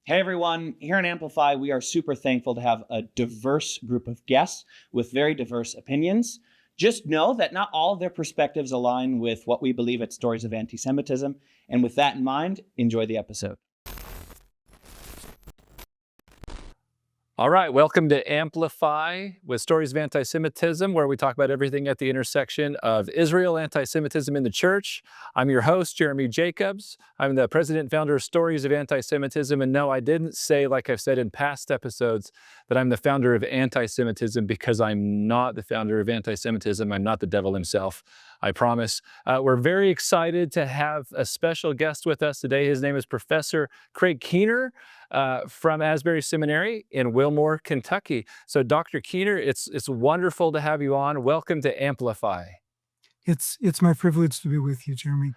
Hey everyone, here in Amplify, we are super thankful to have a diverse group of guests with very diverse opinions. Just know that not all of their perspectives align with what we believe at Stories of Anti-Semitism, and with that in mind, enjoy the episode. All right, welcome to Amplify with Stories of Anti-Semitism, where we talk about everything at the intersection of Israel, anti-Semitism in the church. I'm your host, Jeremy Jacobs. I'm the president and founder of Stories of Anti-Semitism. And no, I didn't say, like I've said in past episodes, that I'm the founder of anti-Semitism, because I'm not the founder of anti-Semitism. I'm not the devil himself, I promise. We're very excited to have a special guest with us today. His name is Professor Craig Keener from Asbury Seminary in Wilmore, Kentucky. So Dr. Keener, it's wonderful to have you on. Welcome to Amplify. It's my privilege to be with you, Jeremy.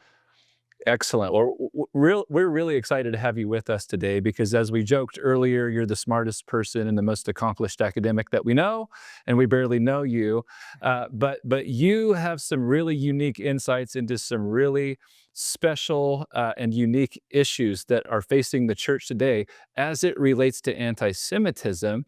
Excellent. Well, we're really excited to have you with us today because, as we joked earlier, you're the smartest person and the most accomplished academic that we know, and we barely know you. But you have some really unique insights into some really special and unique issues that are facing the church today as it relates to anti-Semitism.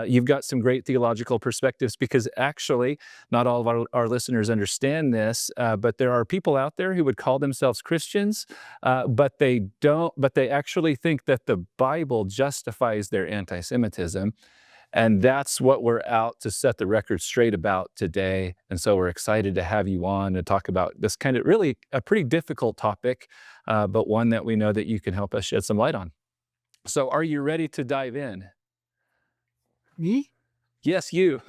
You've got some great theological perspectives because actually, not all of our listeners understand this, but there are people out there who would call themselves Christians, but they don't. But they actually think that the Bible justifies their anti-Semitism, and that's what we're out to set the record straight about today. And so we're excited to have you on and talk about this kind of really a pretty difficult topic, but one that we know that you can help us shed some light on. So, are you ready to dive in? Me? Yes, you.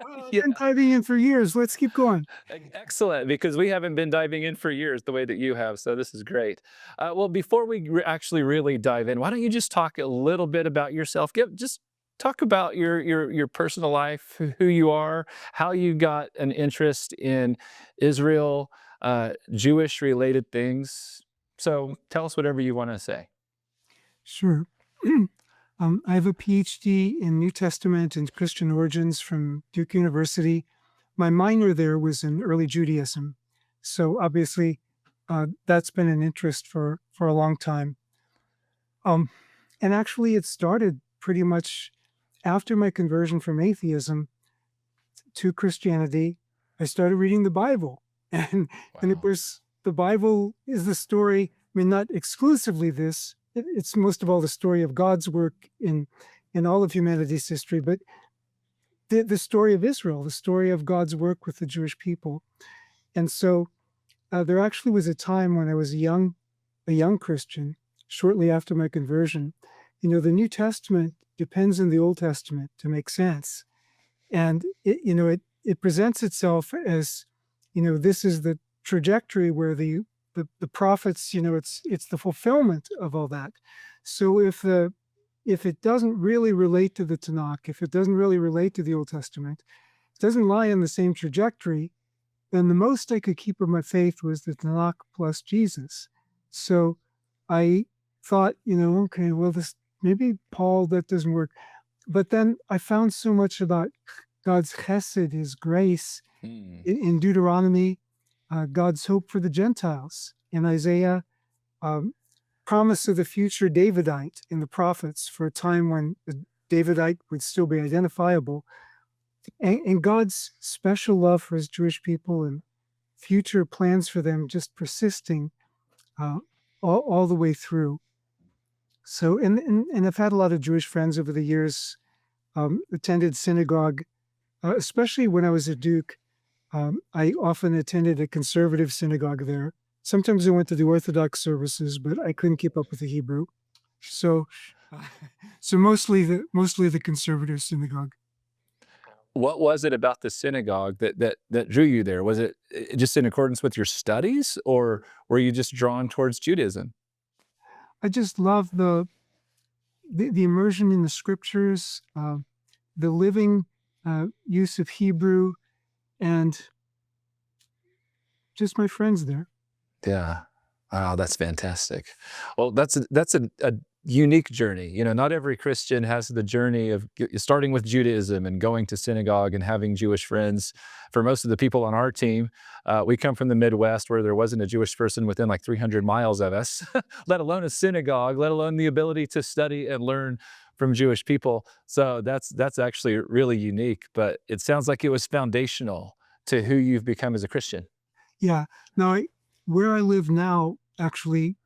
I've been diving in for years. Let's keep going. Excellent, because we haven't been diving in for years the way that you have, so this is great. Well, before we actually really dive in, why don't you just talk a little bit about yourself? Just talk about your personal life, who you are, how you got an interest in Israel, Jewish-related things. So tell us whatever you want to say. Sure. I have a PhD in New Testament and Christian origins from Duke University. My minor there was in early Judaism. So obviously, that's been an interest for a long time. And actually, it started pretty much after my conversion from atheism to Christianity. I started reading the Bible. And of course, the Bible is the story, I mean, not exclusively this, it's most of all the story of God's work in all of humanity's history, but the story of Israel, the story of God's work with the Jewish people. And so there actually was a time when I was a young Christian, shortly after my conversion. You know, the New Testament depends on the Old Testament to make sense. And it presents itself as, this is the trajectory where the prophets, it's the fulfillment of all that. So if it doesn't really relate to the Tanakh, if it doesn't really relate to the Old Testament, it doesn't lie on the same trajectory, then the most I could keep of my faith was the Tanakh plus Jesus. So I thought, okay, well, maybe Paul, that doesn't work. But then I found so much about God's chesed, his grace, in Deuteronomy, God's hope for the Gentiles in Isaiah, promise of the future Davidite in the prophets for a time when the Davidite would still be identifiable, and God's special love for his Jewish people and future plans for them just persisting all the way through. So, and I've had a lot of Jewish friends over the years, attended synagogue, especially when I was at Duke. I often attended a conservative synagogue there. Sometimes I went to the Orthodox services, but I couldn't keep up with the Hebrew. So mostly the conservative synagogue. What was it about the synagogue that drew you there? Was it just in accordance with your studies, or were you just drawn towards Judaism? I just love the immersion in the scriptures, the living use of Hebrew, and just my friends there. Yeah. Wow, that's fantastic. Well, that's a unique journey. You know, not every Christian has the journey of starting with Judaism and going to synagogue and having Jewish friends. For most of the people on our team, we come from the Midwest where there wasn't a Jewish person within like 300 miles of us, let alone a synagogue, let alone the ability to study and learn from Jewish people. So that's actually really unique, but it sounds like it was foundational to who you've become as a Christian. Yeah. Now, where I live now, actually,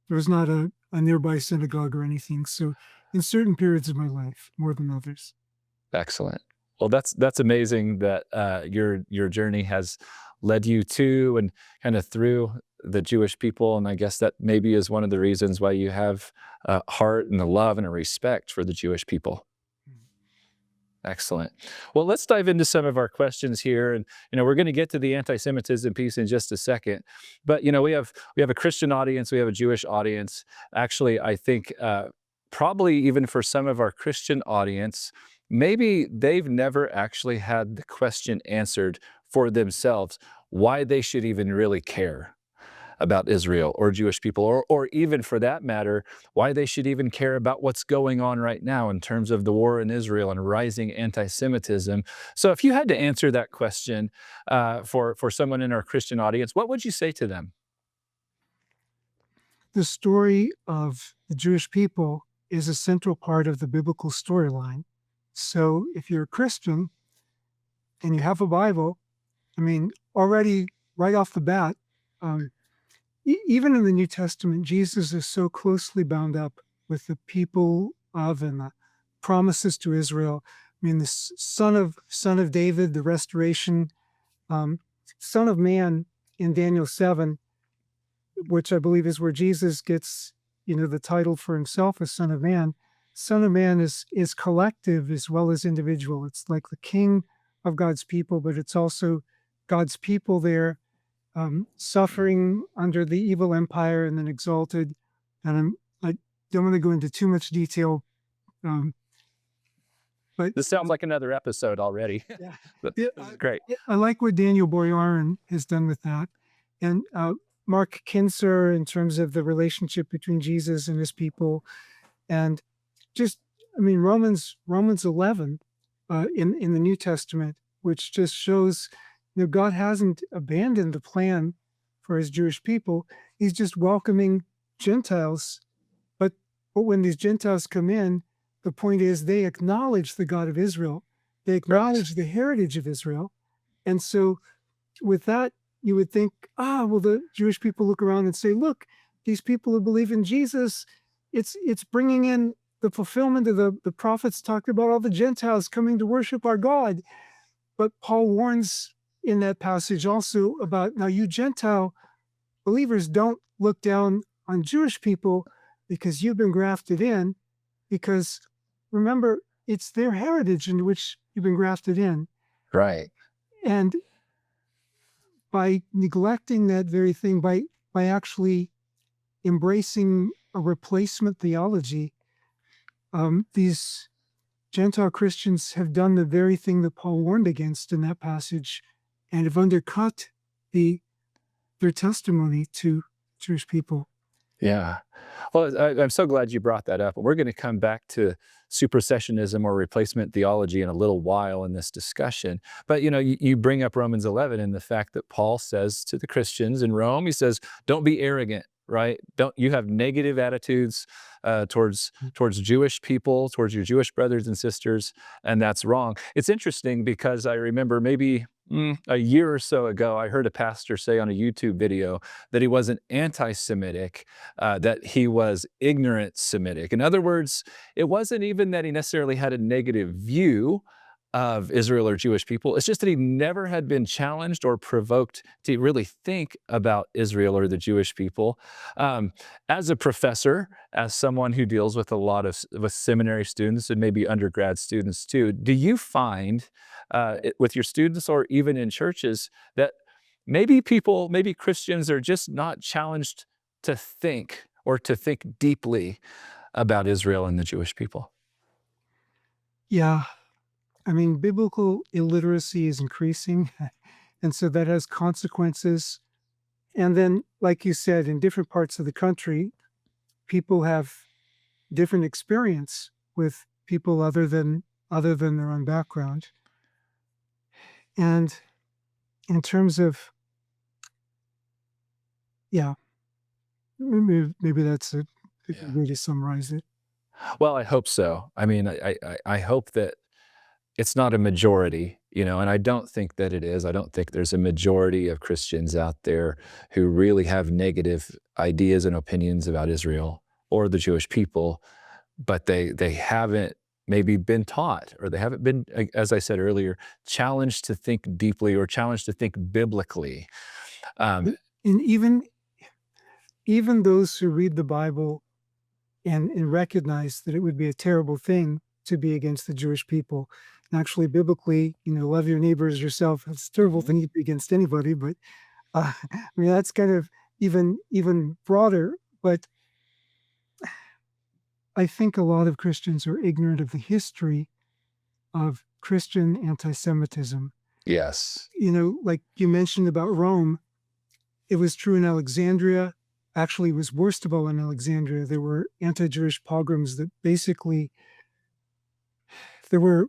there's not a nearby synagogue or anything. So in certain periods of my life, more than others. Excellent. Well, that's amazing that your journey has led you to and kind of through the Jewish people, and I guess that maybe is one of the reasons why you have a heart and a love and a respect for the Jewish people. Excellent. Well, let's dive into some of our questions here, and we're going to get to the anti-Semitism piece in just a second. But we have a Christian audience, we have a Jewish audience. Actually, I think probably even for some of our Christian audience, maybe they've never actually had the question answered for themselves why they should even really care about Israel or Jewish people, or even for that matter, why they should even care about what's going on right now in terms of the war in Israel and rising anti-Semitism. So if you had to answer that question for someone in our Christian audience, what would you say to them? The story of the Jewish people is a central part of the biblical storyline. So if you're a Christian and you have a Bible, I mean, already right off the bat, even in the New Testament, Jesus is so closely bound up with the people of and the promises to Israel. I mean, the son of David, the restoration, Son of Man in Daniel 7, which I believe is where Jesus gets, the title for himself as Son of Man. Son of Man is collective as well as individual. It's like the king of God's people, but it's also God's people there suffering under the evil empire and then exalted. And I don't want to go into too much detail, but This sounds like another episode already. yeah, This is great. I like what Daniel Boyarin has done with that, and Mark Kinser in terms of the relationship between Jesus and his people, and just Romans 11 in the New Testament, which just shows God hasn't abandoned the plan for his Jewish people. He's just welcoming Gentiles. But when these Gentiles come in, the point is they acknowledge the God of Israel. They acknowledge the heritage of Israel. And so with that, you would think, well, the Jewish people look around and say, look, these people who believe in Jesus, it's bringing in the fulfillment of the prophets talked about all the Gentiles coming to worship our God. But Paul warns in that passage also about, now you Gentile believers don't look down on Jewish people because you've been grafted in, because remember, it's their heritage in which you've been grafted in. Right. And by neglecting that very thing, by actually embracing a replacement theology, these Gentile Christians have done the very thing that Paul warned against in that passage and have undercut their testimony to Jewish people. Yeah. Well, I'm so glad you brought that up. And we're going to come back to supersessionism or replacement theology in a little while in this discussion. But, you bring up Romans 11 and the fact that Paul says to the Christians in Rome, he says, don't be arrogant, right? You have negative attitudes towards Jewish people, towards your Jewish brothers and sisters, and that's wrong. It's interesting because I remember maybe a year or so ago, I heard a pastor say on a YouTube video that he wasn't anti-Semitic, that he was ignorant Semitic. In other words, it wasn't even that he necessarily had a negative view of Israel or Jewish people. It's just that he never had been challenged or provoked to really think about Israel or the Jewish people. As a professor, as someone who deals with a lot of with seminary students and maybe undergrad students too, do you find with your students or even in churches that maybe Christians are just not challenged to think or to think deeply about Israel and the Jewish people? Yeah. Biblical illiteracy is increasing, and so that has consequences. And then, like you said, in different parts of the country, people have different experience with people other than their own background. And in terms of, yeah, maybe that's a good Yeah. way to summarize it. Well, I hope so. I mean, I hope that it's not a majority, and I don't think that it is. I don't think there's a majority of Christians out there who really have negative ideas and opinions about Israel or the Jewish people, but they haven't maybe been taught, or they haven't been, as I said earlier, challenged to think deeply or challenged to think biblically. Um, And even those who read the Bible and recognize that it would be a terrible thing to be against the Jewish people. And actually, biblically, love your neighbor as yourself. It's a terrible thing to be against anybody, but I mean, that's kind of even broader. But I think a lot of Christians are ignorant of the history of Christian anti-Semitism. yes. Like you mentioned about Rome, it was true in Alexandria. Actually, it was worst of all in Alexandria. There were anti-Jewish pogroms that basically, there were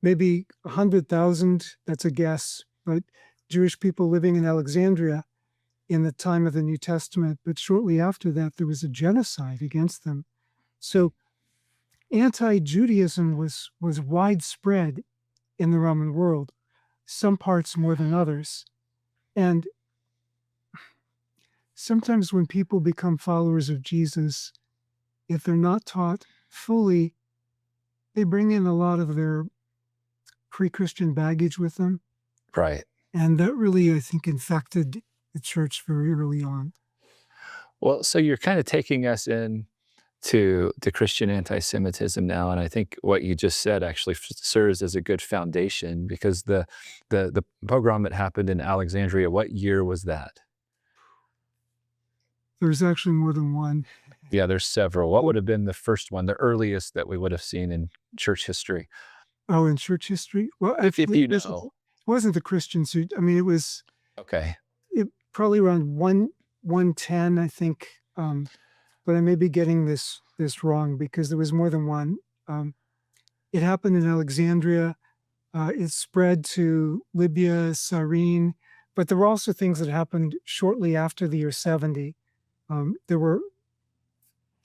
maybe 100,000, that's a guess, but Jewish people living in Alexandria in the time of the New Testament. But shortly after that, there was a genocide against them. So anti-Judaism was widespread in the Roman world, some parts more than others. And sometimes when people become followers of Jesus, if they're not taught fully, they bring in a lot of their pre-Christian baggage with them. Right. And that really, I think, infected the church very early on. Well, so you're kind of taking us in to Christian anti-Semitism now, and I think what you just said actually serves as a good foundation, because the pogrom that happened in Alexandria, what year was that? There's actually more than one. Yeah, there's several. What would have been the first one, the earliest that we would have seen in church history? Oh, in church history? Well, If you it know. wasn't the Christians who, I mean, it was Okay. probably around 110, I think. But I may be getting this wrong because there was more than one. It happened in Alexandria. It spread to Libya, Cyrene, but there were also things that happened shortly after the year 70. There were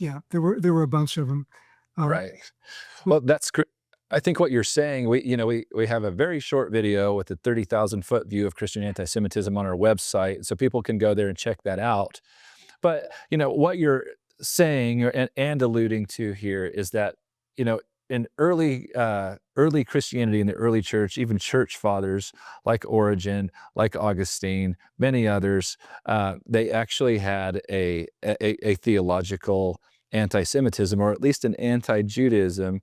a bunch of them. Right. Well, I think what you're saying, we have a very short video with a 30,000-foot view of Christian anti-Semitism on our website, so people can go there and check that out. But, what you're saying and alluding to here is that, in early Christianity, in the early church, even church fathers like Origen, like Augustine, many others, they actually had a theological anti-Semitism, or at least an anti-Judaism.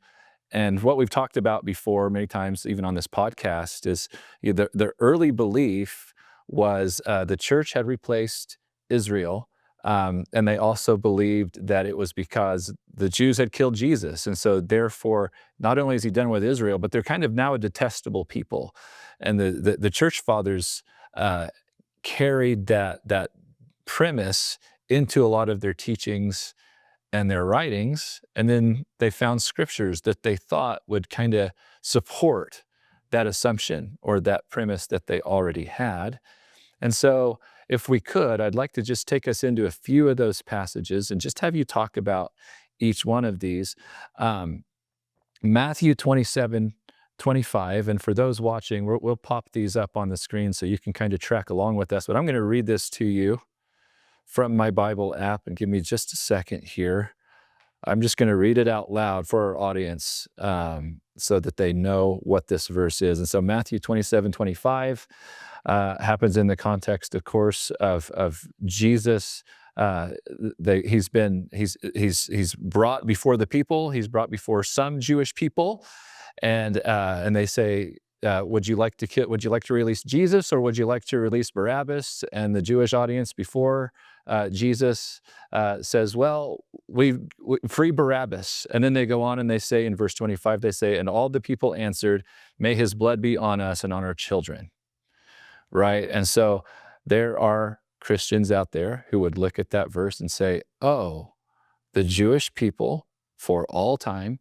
And what we've talked about before many times, even on this podcast, is the early belief was the church had replaced Israel. And they also believed that it was because the Jews had killed Jesus. And so therefore, not only is he done with Israel, but they're kind of now a detestable people. And the church fathers carried that premise into a lot of their teachings and their writings, and then they found scriptures that they thought would kind of support that assumption or that premise that they already had. And so if we could, I'd like to just take us into a few of those passages and just have you talk about each one of these. Matthew 27:25, and for those watching, we'll pop these up on the screen so you can kind of track along with us, but I'm going to read this to you from my Bible app, and give me just a second here. I'm just going to read it out loud for our audience so that they know what this verse is. And so Matthew 27:25 happens in the context, of course, of Jesus. He's brought before the people. He's brought before some Jewish people, and they say, would you like to release Jesus, or would you like to release Barabbas? And the Jewish audience before Jesus says, well, we free Barabbas. And then they go on and they say in verse 25, they say, and all the people answered, may his blood be on us and on our children. Right? And so there are Christians out there who would look at that verse and say, oh, the Jewish people for all time,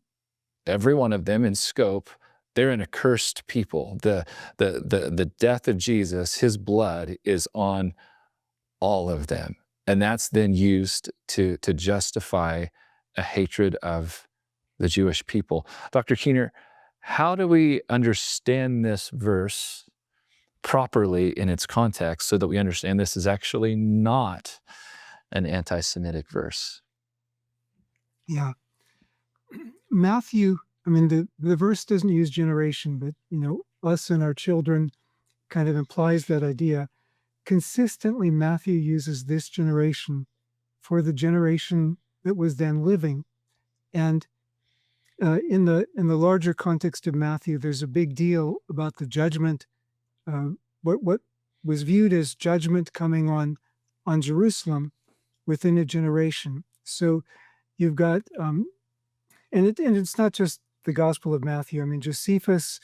every one of them in scope, they're an accursed people. The death of Jesus, his blood is on all of them. And that's then used to justify a hatred of the Jewish people. Dr. Keener, how do we understand this verse properly in its context so that we understand this is actually not an anti-Semitic verse? Yeah. Matthew, I mean, the verse doesn't use generation, but, us and our children kind of implies that idea. Consistently, Matthew uses this generation for the generation that was then living. And in the larger context of Matthew, there's a big deal about the judgment, what was viewed as judgment coming on Jerusalem within a generation. So you've got, and it's not just the Gospel of Matthew. I mean, Josephus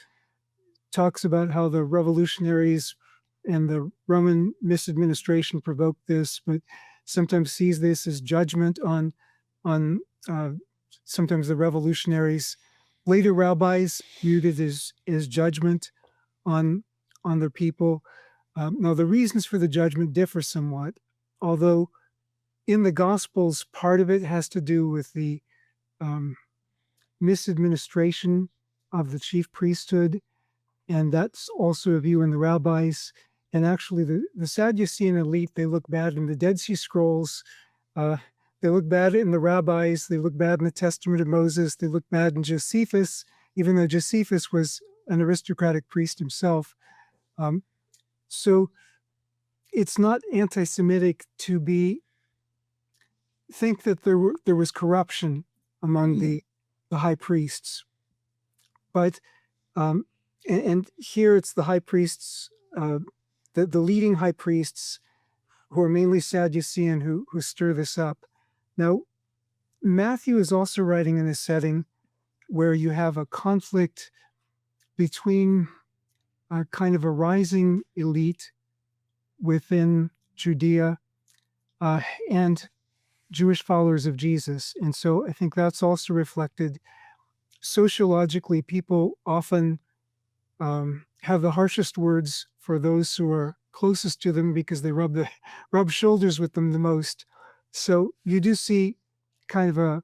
talks about how the revolutionaries and the Roman misadministration provoked this, but sometimes sees this as judgment on sometimes the revolutionaries. Later rabbis viewed it as judgment on their people. Now, the reasons for the judgment differ somewhat, although in the Gospels, part of it has to do with the misadministration of the chief priesthood, and that's also a view in the rabbis. And actually, the Sadducean elite, they look bad in the Dead Sea Scrolls. They look bad in the rabbis. They look bad in the Testament of Moses. They look bad in Josephus, even though Josephus was an aristocratic priest himself. So it's not anti-Semitic to think that there was corruption among the high priests, but and here it's the high priests, the leading high priests, who are mainly Sadducean, who stir this up. Now, Matthew is also writing in a setting where you have a conflict between kind of a rising elite within Judea and Jewish followers of Jesus. And so I think that's also reflected. Sociologically, people often have the harshest words for those who are closest to them because they rub shoulders with them the most. So you do see kind of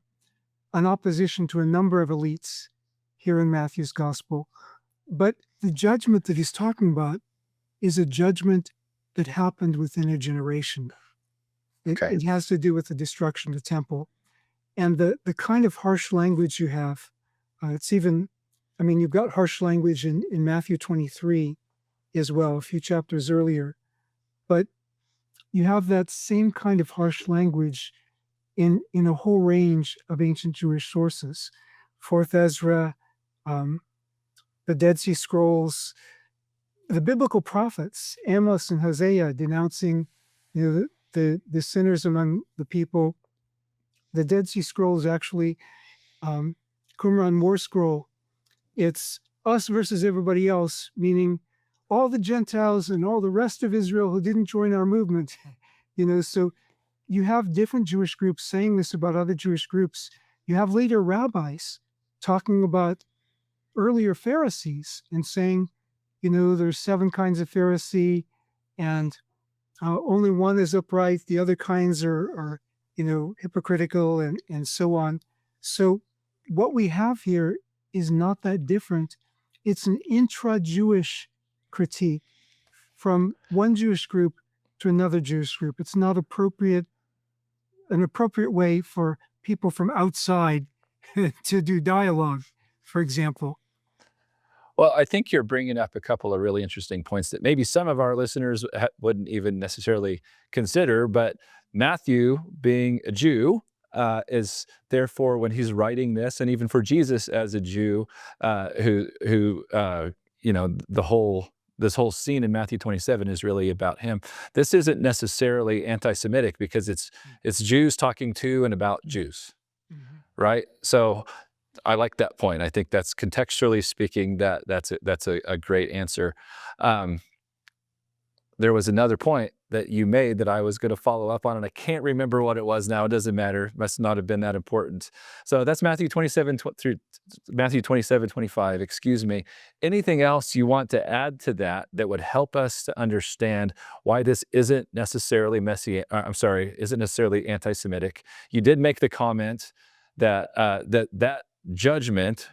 an opposition to a number of elites here in Matthew's gospel. But the judgment that he's talking about is a judgment that happened within a generation. It has to do with the destruction of the temple. And the kind of harsh language you have, you've got harsh language in Matthew 23 as well, a few chapters earlier. But you have that same kind of harsh language in a whole range of ancient Jewish sources. 4th Ezra, the Dead Sea Scrolls, the biblical prophets, Amos and Hosea, denouncing the sinners among the people. The Dead Sea Scrolls actually, Qumran War Scroll, it's us versus everybody else, meaning all the Gentiles and all the rest of Israel who didn't join our movement. So you have different Jewish groups saying this about other Jewish groups. You have later rabbis talking about earlier Pharisees and saying, there's 7 kinds of Pharisee, and only one is upright. The other kinds are hypocritical and so on. So what we have here is not that different. It's an intra-Jewish critique from one Jewish group to another Jewish group. It's not an appropriate way for people from outside to do dialogue, for example. Well, I think you're bringing up a couple of really interesting points that maybe some of our listeners wouldn't even necessarily consider, but Matthew, being a Jew, is therefore, when he's writing this, and even for Jesus as a Jew, this whole scene in Matthew 27 is really about him. This isn't necessarily anti-Semitic because it's Jews talking to and about Jews, right? So I like that point. I think that's contextually speaking, that's a great answer. There was another point that you made that I was going to follow up on, and I can't remember what it was now. It doesn't matter. Must not have been that important. So that's Matthew 27 through Matthew 27:25. Excuse me. Anything else you want to add to that that would help us to understand why this isn't necessarily isn't necessarily anti-Semitic? You did make the comment that that judgment,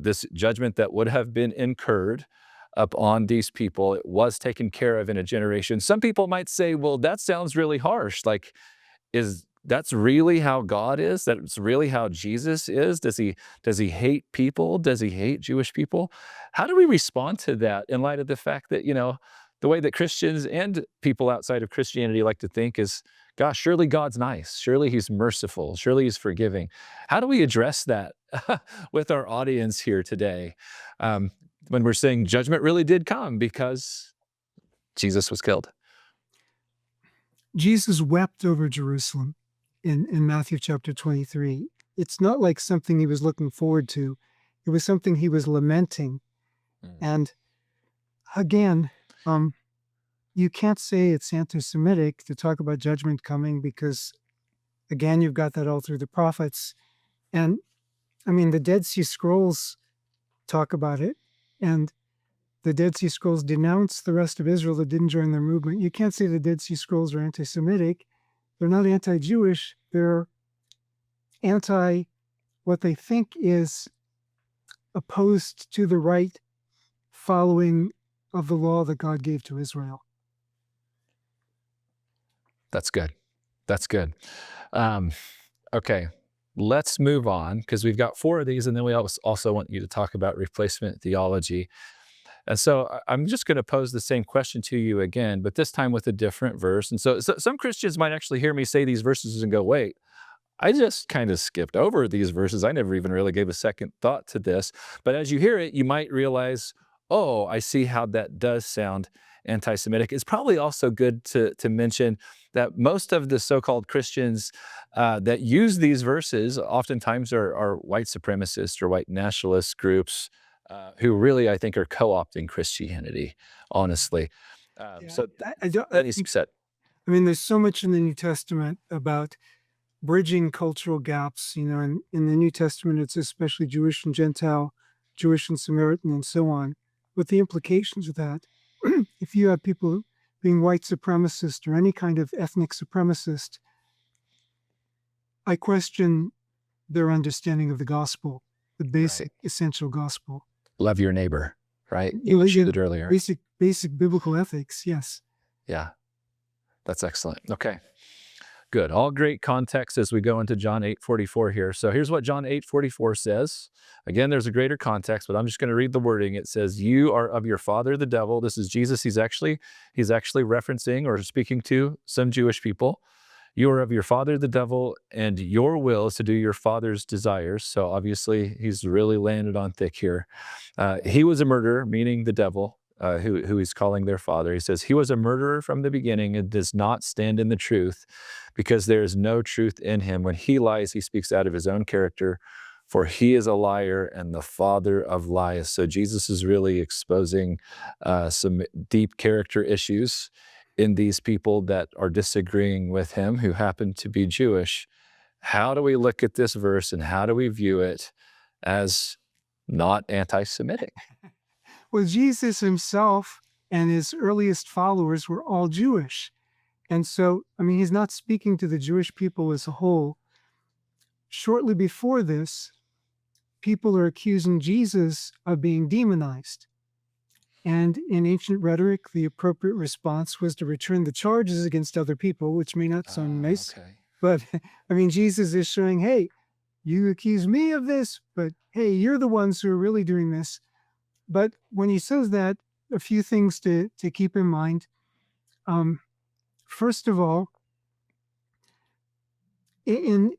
this judgment that would have been incurred upon these people, it was taken care of in a generation. Some people might say, well, that sounds really harsh. Like, that's really how God is? That's really how Jesus is? Does he hate people? Does he hate Jewish people? How do we respond to that in light of the fact that, the way that Christians and people outside of Christianity like to think is, gosh, surely God's nice. Surely he's merciful. Surely he's forgiving. How do we address that with our audience here today? When we're saying judgment really did come because Jesus was killed. Jesus wept over Jerusalem in Matthew chapter 23. It's not like something he was looking forward to. It was something he was lamenting. And again, you can't say it's anti-Semitic to talk about judgment coming because, again, you've got that all through the prophets. And I mean, the Dead Sea Scrolls talk about it, and the Dead Sea Scrolls denounce the rest of Israel that didn't join their movement. You can't say the Dead Sea Scrolls are anti-Semitic. They're not anti-Jewish. They're anti what they think is opposed to the right following of the law that God gave to Israel. That's good. That's good. Okay, let's move on because we've got 4 of these, and then we also want you to talk about replacement theology. And so I'm just going to pose the same question to you again, but this time with a different verse. And so some Christians might actually hear me say these verses and go, wait, I just kind of skipped over these verses. I never even really gave a second thought to this. But as you hear it, you might realize, oh, I see how that does sound anti-Semitic. It's probably also good to mention that most of the so-called Christians that use these verses oftentimes are white supremacist or white nationalist groups who really, I think, are co-opting Christianity, honestly. So that needs to be said. I mean, there's so much in the New Testament about bridging cultural gaps. And in the New Testament, it's especially Jewish and Gentile, Jewish and Samaritan, and so on. With the implications of that, if you have people being white supremacist or any kind of ethnic supremacist, I question their understanding of the gospel, the basic, essential gospel. Love your neighbor, right? You mentioned it earlier. Basic biblical ethics, yes. Yeah, that's excellent. Okay, good. All great context as we go into John 8:44 here. So here's what John 8:44 says. Again, there's a greater context, but I'm just going to read the wording. It says, "You are of your father, the devil." This is Jesus. He's actually referencing or speaking to some Jewish people. "You are of your father, the devil, and your will is to do your father's desires." So obviously, he's really landed on thick here. He was a murderer, meaning the devil, who he's calling their father. He says, "He was a murderer from the beginning and does not stand in the truth because there is no truth in him. When he lies, he speaks out of his own character, for he is a liar and the father of lies." So Jesus is really exposing some deep character issues in these people that are disagreeing with him, who happen to be Jewish. How do we look at this verse and how do we view it as not anti-Semitic? Well, Jesus himself and his earliest followers were all Jewish. And so, I mean, he's not speaking to the Jewish people as a whole. Shortly before this, people are accusing Jesus of being demonized. And in ancient rhetoric, the appropriate response was to return the charges against other people, which may not sound nice. Okay. But I mean, Jesus is showing, hey, you accuse me of this, but hey, you're the ones who are really doing this. But when he says that, a few things to keep in mind. First of all, in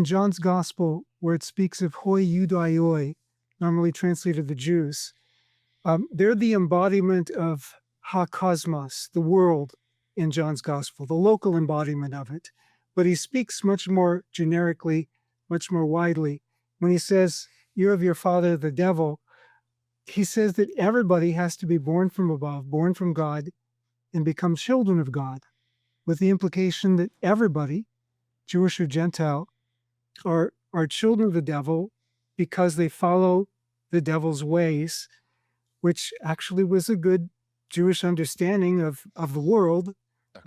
John's Gospel, where it speaks of hoi judaioi, normally translated the Jews, they're the embodiment of ha-cosmos, the world, in John's Gospel, the local embodiment of it. But he speaks much more generically, much more widely. When he says, "You're of your father, the devil," he says that everybody has to be born from above, born from God, and become children of God, with the implication that everybody, Jewish or Gentile, are children of the devil because they follow the devil's ways, which actually was a good Jewish understanding of the world,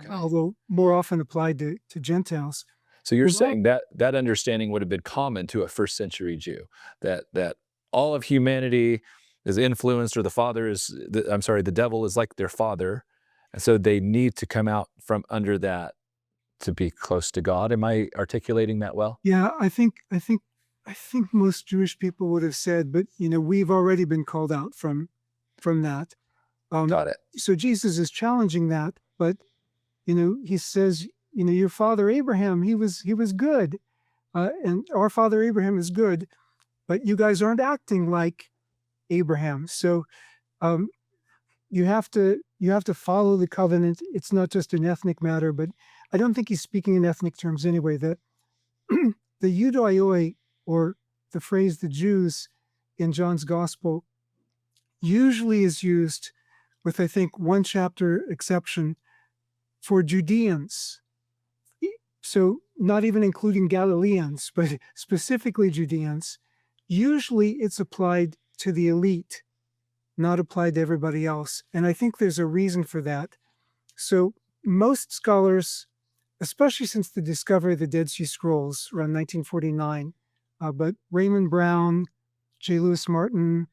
although more often applied to Gentiles. So you're There's al- saying that that understanding would have been common to a first century Jew, that all of humanity is influenced, or the devil is like their father, and so they need to come out from under that to be close to God. Am I articulating that well? Yeah, I think most Jewish people would have said, but we've already been called out from that. Got it. So Jesus is challenging that, but he says, your father Abraham, he was good, and our father Abraham is good, but you guys aren't acting like Abraham. So um, you have to follow the covenant. It's not just an ethnic matter, but I don't think he's speaking in ethnic terms anyway. That the Judaioi, or the phrase the Jews in John's gospel, usually is used, with I think one chapter exception, for Judeans. So not even including Galileans, but specifically Judeans. Usually it's applied to the elite, not applied to everybody else. And I think there's a reason for that. So most scholars, especially since the discovery of the Dead Sea Scrolls around 1949, but Raymond Brown, J. Lewis Martin,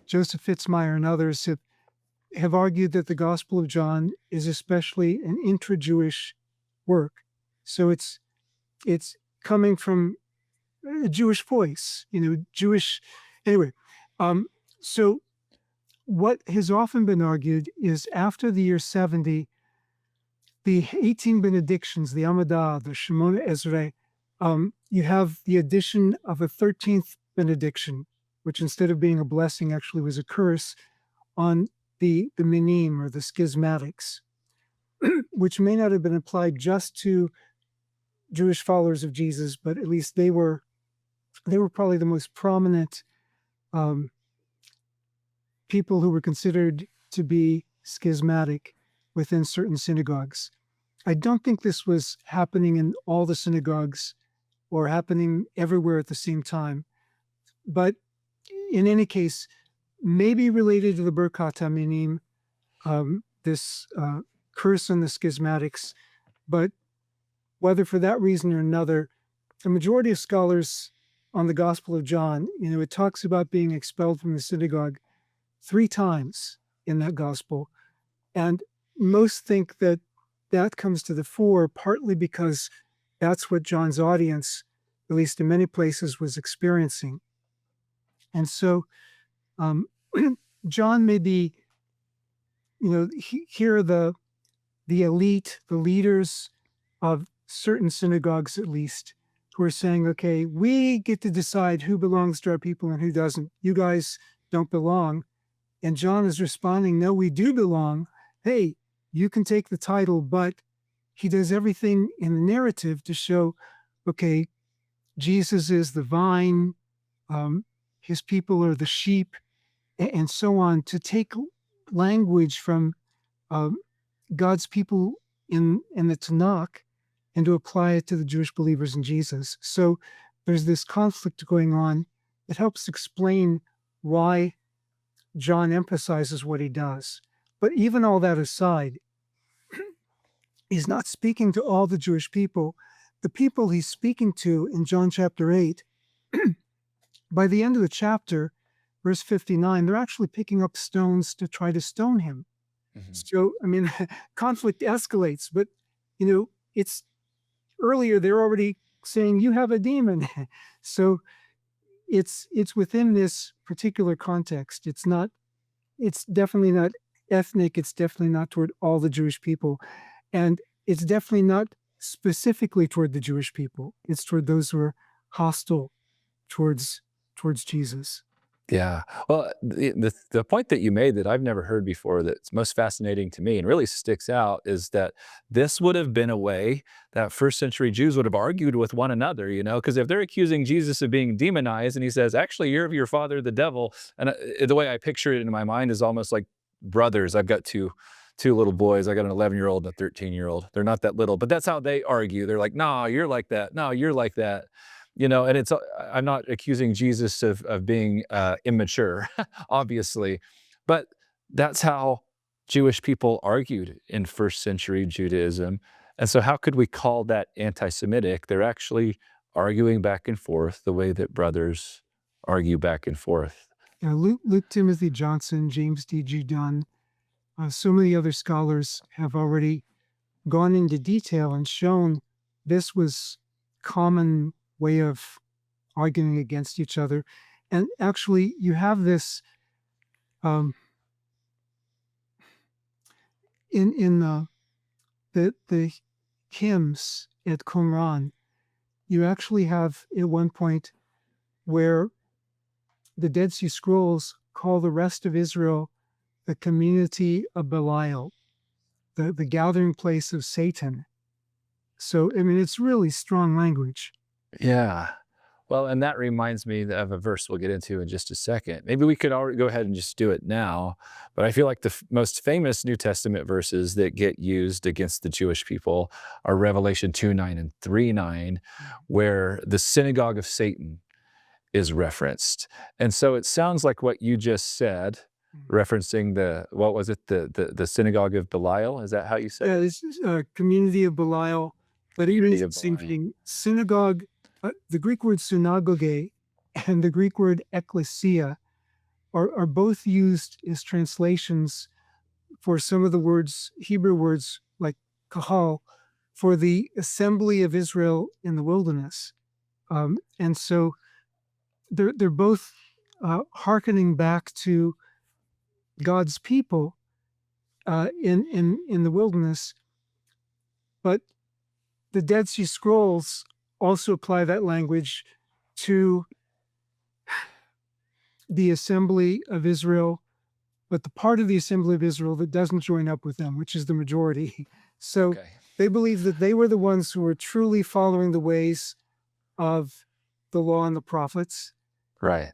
Joseph Fitzmyer, and others have argued that the Gospel of John is especially an intra-Jewish work. So it's coming from a Jewish voice, Jewish. Anyway, so what has often been argued is after the year 70, the 18 benedictions, the Amidah, the Shemona Ezra, you have the addition of a 13th benediction, which instead of being a blessing actually was a curse on the minim, or the schismatics, which may not have been applied just to Jewish followers of Jesus, but at least they were probably the most prominent people who were considered to be schismatic within certain synagogues. I don't think this was happening in all the synagogues or happening everywhere at the same time, but in any case, maybe related to the Birkat HaMinim, this curse on the schismatics, but whether for that reason or another, the majority of scholars on the Gospel of John, it talks about being expelled from the synagogue 3 times in that gospel. And most think that that comes to the fore partly because that's what John's audience, at least in many places, was experiencing. And so John may be, here are the elite, the leaders of certain synagogues at least, who are saying, okay, we get to decide who belongs to our people and who doesn't. You guys don't belong. And John is responding, no, we do belong. Hey, you can take the title, but he does everything in the narrative to show, okay, Jesus is the vine, his people are the sheep, and so on, to take language from God's people in the Tanakh and to apply it to the Jewish believers in Jesus. So there's this conflict going on. It helps explain why John emphasizes what he does. But even all that aside, he's not speaking to all the Jewish people. The people he's speaking to in John chapter 8, by the end of the chapter, verse 59, they're actually picking up stones to try to stone him. Mm-hmm. So, conflict escalates, but, it's earlier, they're already saying, you have a demon. So it's within this particular context. It's definitely not ethnic. It's definitely not toward all the Jewish people. And it's definitely not specifically toward the Jewish people. It's toward those who are hostile towards Jesus. Yeah. Well, the point that you made that I've never heard before, that's most fascinating to me and really sticks out, is that this would have been a way that first century Jews would have argued with one another, because if they're accusing Jesus of being demonized and he says, actually, you're of your father, the devil. And the way I picture it in my mind is almost like brothers. I've got two two little boys. I got an 11-year-old and a 13-year-old. They're not that little, but that's how they argue. They're like, "No, you're like that. No, you're like that." And it's I'm not accusing Jesus of being immature, obviously, but that's how Jewish people argued in first century Judaism. And so how could we call that anti-Semitic? They're actually arguing back and forth the way that brothers argue back and forth. Luke Timothy Johnson, James D.G. Dunn, so many other scholars have already gone into detail and shown this was common way of arguing against each other. And actually, you have this in the hymns at Qumran. You actually have at one point where the Dead Sea Scrolls call the rest of Israel the community of Belial, the gathering place of Satan. So, I mean, it's really strong language. Yeah. Well, and that reminds me of a verse we'll get into in just a second. Maybe we could already go ahead and just do it now. But I feel like the most famous New Testament verses that get used against the Jewish people are Revelation 2:9 and 3:9, where the synagogue of Satan is referenced. And so it sounds like what you just said, referencing what was it, the synagogue of Belial? Is that how you said it? Yeah, this is a community of Belial, but even Community of the same Belial. thing. Synagogue, the Greek word synagoge and the Greek word ecclesia are both used as translations for some of the words, Hebrew words like kahal, for the assembly of Israel in the wilderness. And so they're both hearkening back to God's people in the wilderness. But the Dead Sea Scrolls also apply that language to the assembly of Israel, but the part of the assembly of Israel that doesn't join up with them, which is the majority. So Okay. they believe that they were the ones who were truly following the ways of the law and the prophets, Right.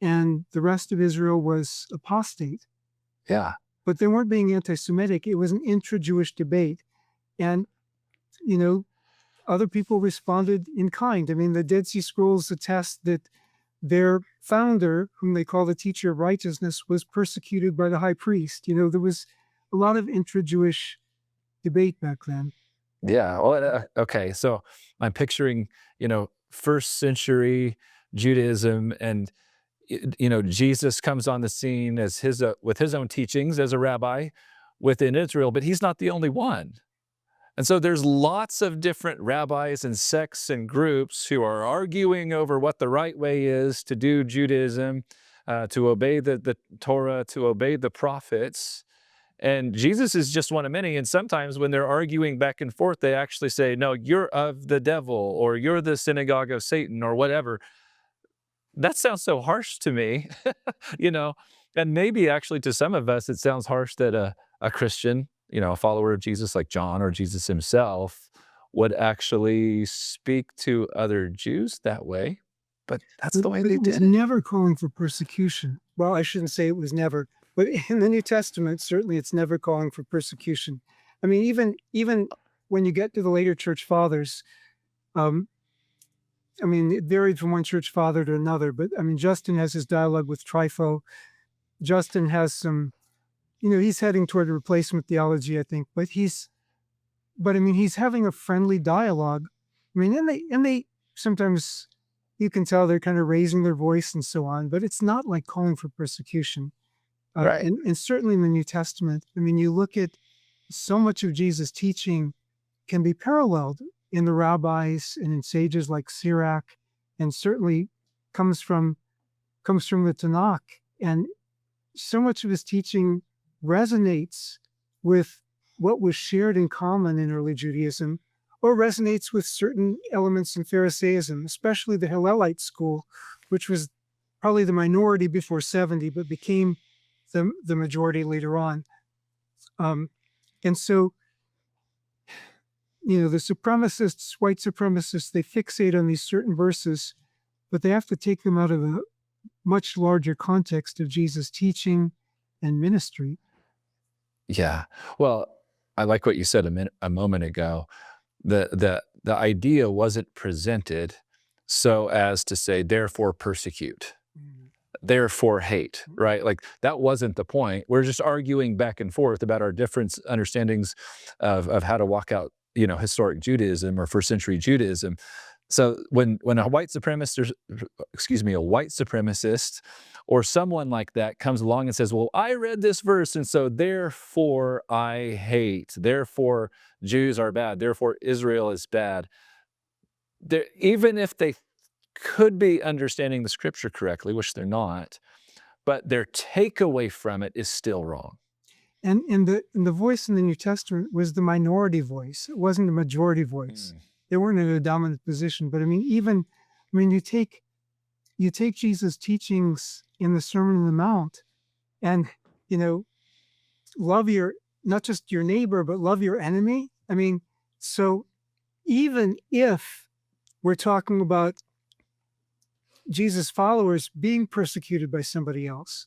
and the rest of Israel was apostate. Yeah. But they weren't being anti-Semitic. It was an intra-Jewish debate. And, other people responded in kind. I mean, the Dead Sea Scrolls attest that their founder, whom they call the teacher of righteousness, was persecuted by the high priest. There was a lot of intra-Jewish debate back then. Yeah. Well, okay. So I'm picturing, first century Judaism, and Jesus comes on the scene as with his own teachings as a rabbi within Israel, but he's not the only one. And so there's lots of different rabbis and sects and groups who are arguing over what the right way is to do Judaism, to obey the Torah, to obey the prophets. And Jesus is just one of many. And sometimes when they're arguing back and forth, they actually say, no, you're of the devil, or you're the synagogue of Satan, or whatever. That sounds so harsh to me, and maybe actually to some of us, it sounds harsh that a Christian, a follower of Jesus like John or Jesus himself would actually speak to other Jews that way. But that's the way But they it was did it. never calling for persecution. Well, I shouldn't say it was never, but in the New Testament, certainly it's never calling for persecution. I mean, even when you get to the later church fathers, it varied from one church father to another, but Justin has his dialogue with Trypho. Justin has some, he's heading toward a replacement theology, I think, but he's having a friendly dialogue. And they sometimes, you can tell they're kind of raising their voice and so on, but it's not like calling for persecution. Right. And certainly in the New Testament, you look at so much of Jesus' teaching can be paralleled in the rabbis and in sages like Sirach, and certainly comes from the Tanakh. And so much of his teaching resonates with what was shared in common in early Judaism, or resonates with certain elements in Pharisaism, especially the Hillelite school, which was probably the minority before 70, but became the majority later on. And so, the supremacists, white supremacists, they fixate on these certain verses, but they have to take them out of a much larger context of Jesus' teaching and ministry. Yeah. Well, I like what you said a moment ago. The idea wasn't presented so as to say, therefore persecute, therefore hate, right? Like that wasn't the point. We're just arguing back and forth about our different understandings of how to walk out, historic Judaism or first century Judaism. So when a white supremacist, a white supremacist or someone like that comes along and says, well, I read this verse, and so therefore I hate, therefore Jews are bad, therefore Israel is bad. Even if they could be understanding the scripture correctly, which they're not, but their takeaway from it is still wrong. And the voice in the New Testament was the minority voice. It wasn't a majority voice. They weren't in a dominant position. But you take Jesus' teachings in the Sermon on the Mount, and love not just your neighbor, but love your enemy. So even if we're talking about Jesus' followers being persecuted by somebody else,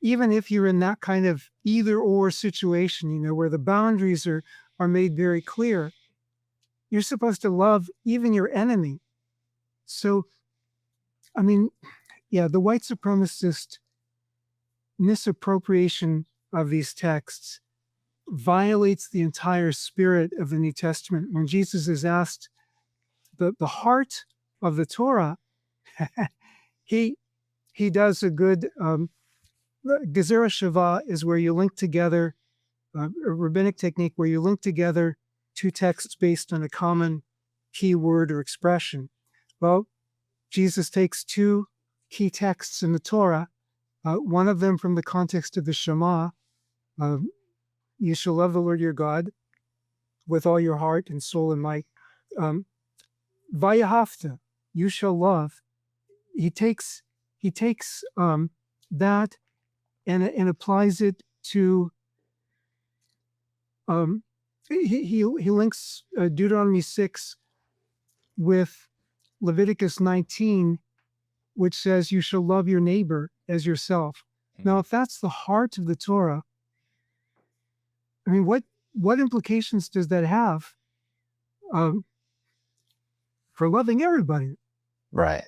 even if you're in that kind of either or situation, where the boundaries are made very clear, you're supposed to love even your enemy. So, the white supremacist misappropriation of these texts violates the entire spirit of the New Testament. When Jesus is asked the heart of the Torah, he does a good Gezerah Shavah is where you link together a rabbinic technique where you link together two texts based on a common key word or expression. Well, Jesus takes two key texts in the Torah, one of them from the context of the Shema, you shall love the Lord your God with all your heart and soul and might. Vayahavta, you shall love. He takes that and applies it to. He links Deuteronomy 6 with Leviticus 19, which says you shall love your neighbor as yourself. Now, if that's the heart of the Torah, what implications does that have for loving everybody? Right.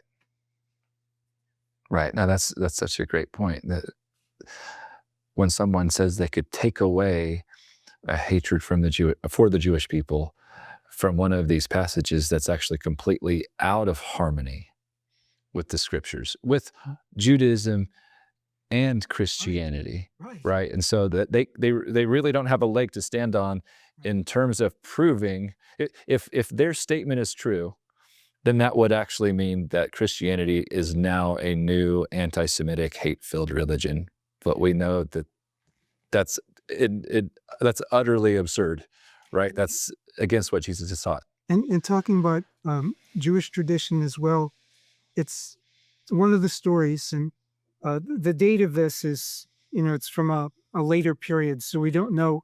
Now, that's such a great point. That when someone says they could take away a hatred for the Jewish people from one of these passages that's actually completely out of harmony with the scriptures, with Judaism and Christianity, right? And so that they really don't have a leg to stand on in terms of proving if their statement is true, then that would actually mean that Christianity is now a new anti-Semitic, hate-filled religion. But we know that that's utterly absurd, right? That's against what Jesus has taught. And talking about Jewish tradition as well, it's one of the stories, and the date of this is, it's from a later period, so we don't know.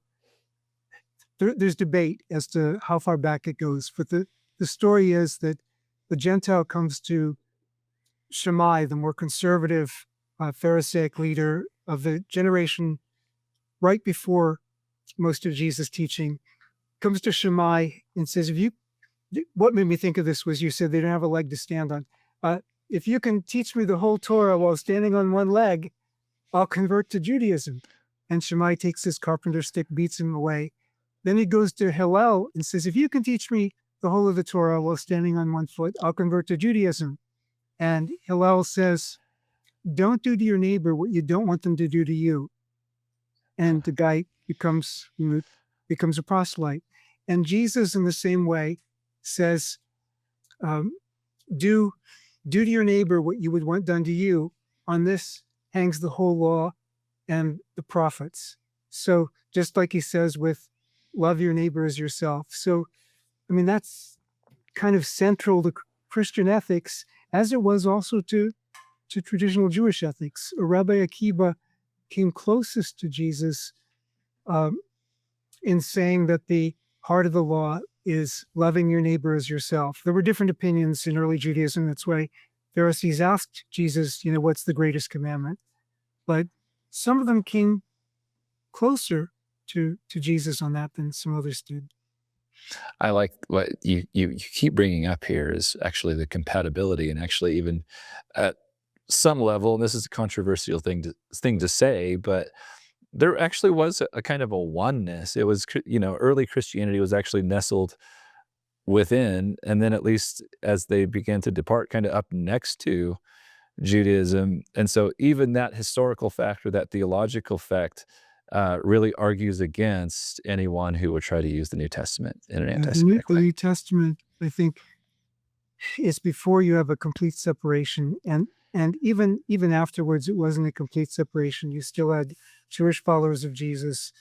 There's debate as to how far back it goes, but the story is that the Gentile comes to Shammai, the more conservative Pharisaic leader of the generation right before most of Jesus' teaching, comes to Shammai and says, what made me think of this was you said they don't have a leg to stand on. If you can teach me the whole Torah while standing on one leg, I'll convert to Judaism. And Shammai takes his carpenter stick, beats him away. Then he goes to Hillel and says, if you can teach me the whole of the Torah while standing on one foot, I'll convert to Judaism. And Hillel says, don't do to your neighbor what you don't want them to do to you. And the guy becomes a proselyte. And Jesus, in the same way, says, do to your neighbor what you would want done to you. On this hangs the whole law and the prophets. So just like he says with love your neighbor as yourself. So, that's kind of central to Christian ethics, as it was also to traditional Jewish ethics. Rabbi Akiva came closest to Jesus in saying that the heart of the law is loving your neighbor as yourself. There were different opinions in early Judaism. That's why Pharisees asked Jesus, what's the greatest commandment? But some of them came closer to Jesus on that than some others did. I like what you keep bringing up here is actually the compatibility, and actually even at some level, and this is a controversial thing to say, but there actually was a kind of a oneness. It was, early Christianity was actually nestled within, and then at least as they began to depart, kind of up next to Judaism. And so even that historical fact or that theological fact really argues against anyone who would try to use the New Testament in an anti-Semitic The way. New Testament, I think, is before you have a complete separation, and even afterwards, it wasn't a complete separation. You still had Jewish followers of Jesus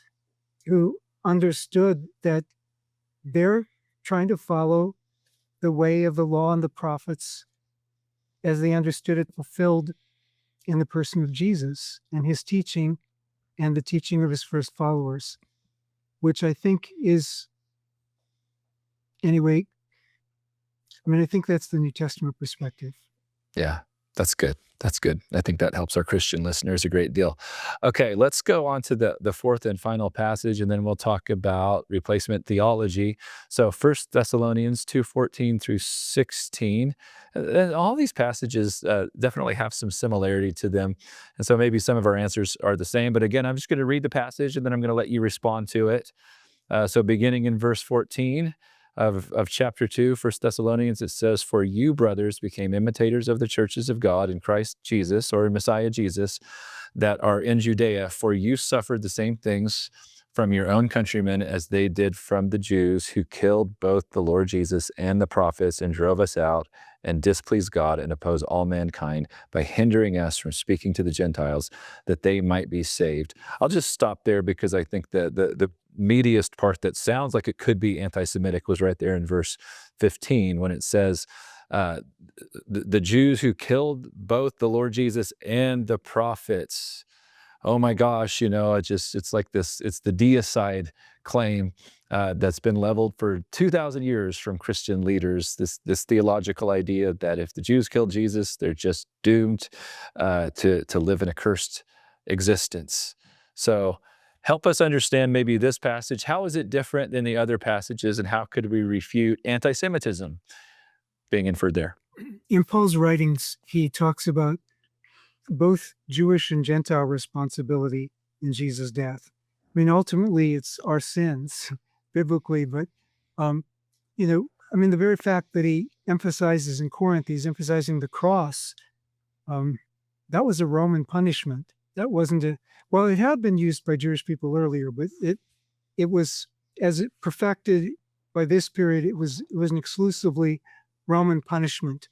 who understood that they're trying to follow the way of the law and the prophets as they understood it fulfilled in the person of Jesus and his teaching and the teaching of his first followers, which I think is, anyway, I think that's the New Testament perspective. Yeah, that's good. That's good. I think that helps our Christian listeners a great deal. Okay, let's go on to the fourth and final passage, and then we'll talk about replacement theology. So 1 Thessalonians 2:14 through 16. And all these passages definitely have some similarity to them. And so maybe some of our answers are the same. But again, I'm just going to read the passage, and then I'm going to let you respond to it. So beginning in verse 14, of chapter 2, 1 Thessalonians, it says, "For you, brothers, became imitators of the churches of God in Christ Jesus," or Messiah Jesus, "that are in Judea, for you suffered the same things from your own countrymen as they did from the Jews, who killed both the Lord Jesus and the prophets and drove us out and displeased God and oppose all mankind by hindering us from speaking to the Gentiles that they might be saved." I'll just stop there because I think the meatiest part that sounds like it could be anti-Semitic was right there in verse 15 when it says, the Jews who killed both the Lord Jesus and the prophets. Oh my gosh, it's like this, it's the deicide claim that's been leveled for 2,000 years from Christian leaders, this theological idea that if the Jews killed Jesus, they're just doomed to live in a cursed existence. So help us understand maybe this passage. How is it different than the other passages, and how could we refute anti-Semitism being inferred there? In Paul's writings, he talks about both Jewish and Gentile responsibility in Jesus' death. Ultimately, it's our sins, biblically, but, the very fact that he emphasizes in Corinth, he's emphasizing the cross, that was a Roman punishment. That wasn't it had been used by Jewish people earlier, but it was, as it perfected by this period, it was an exclusively Roman punishment.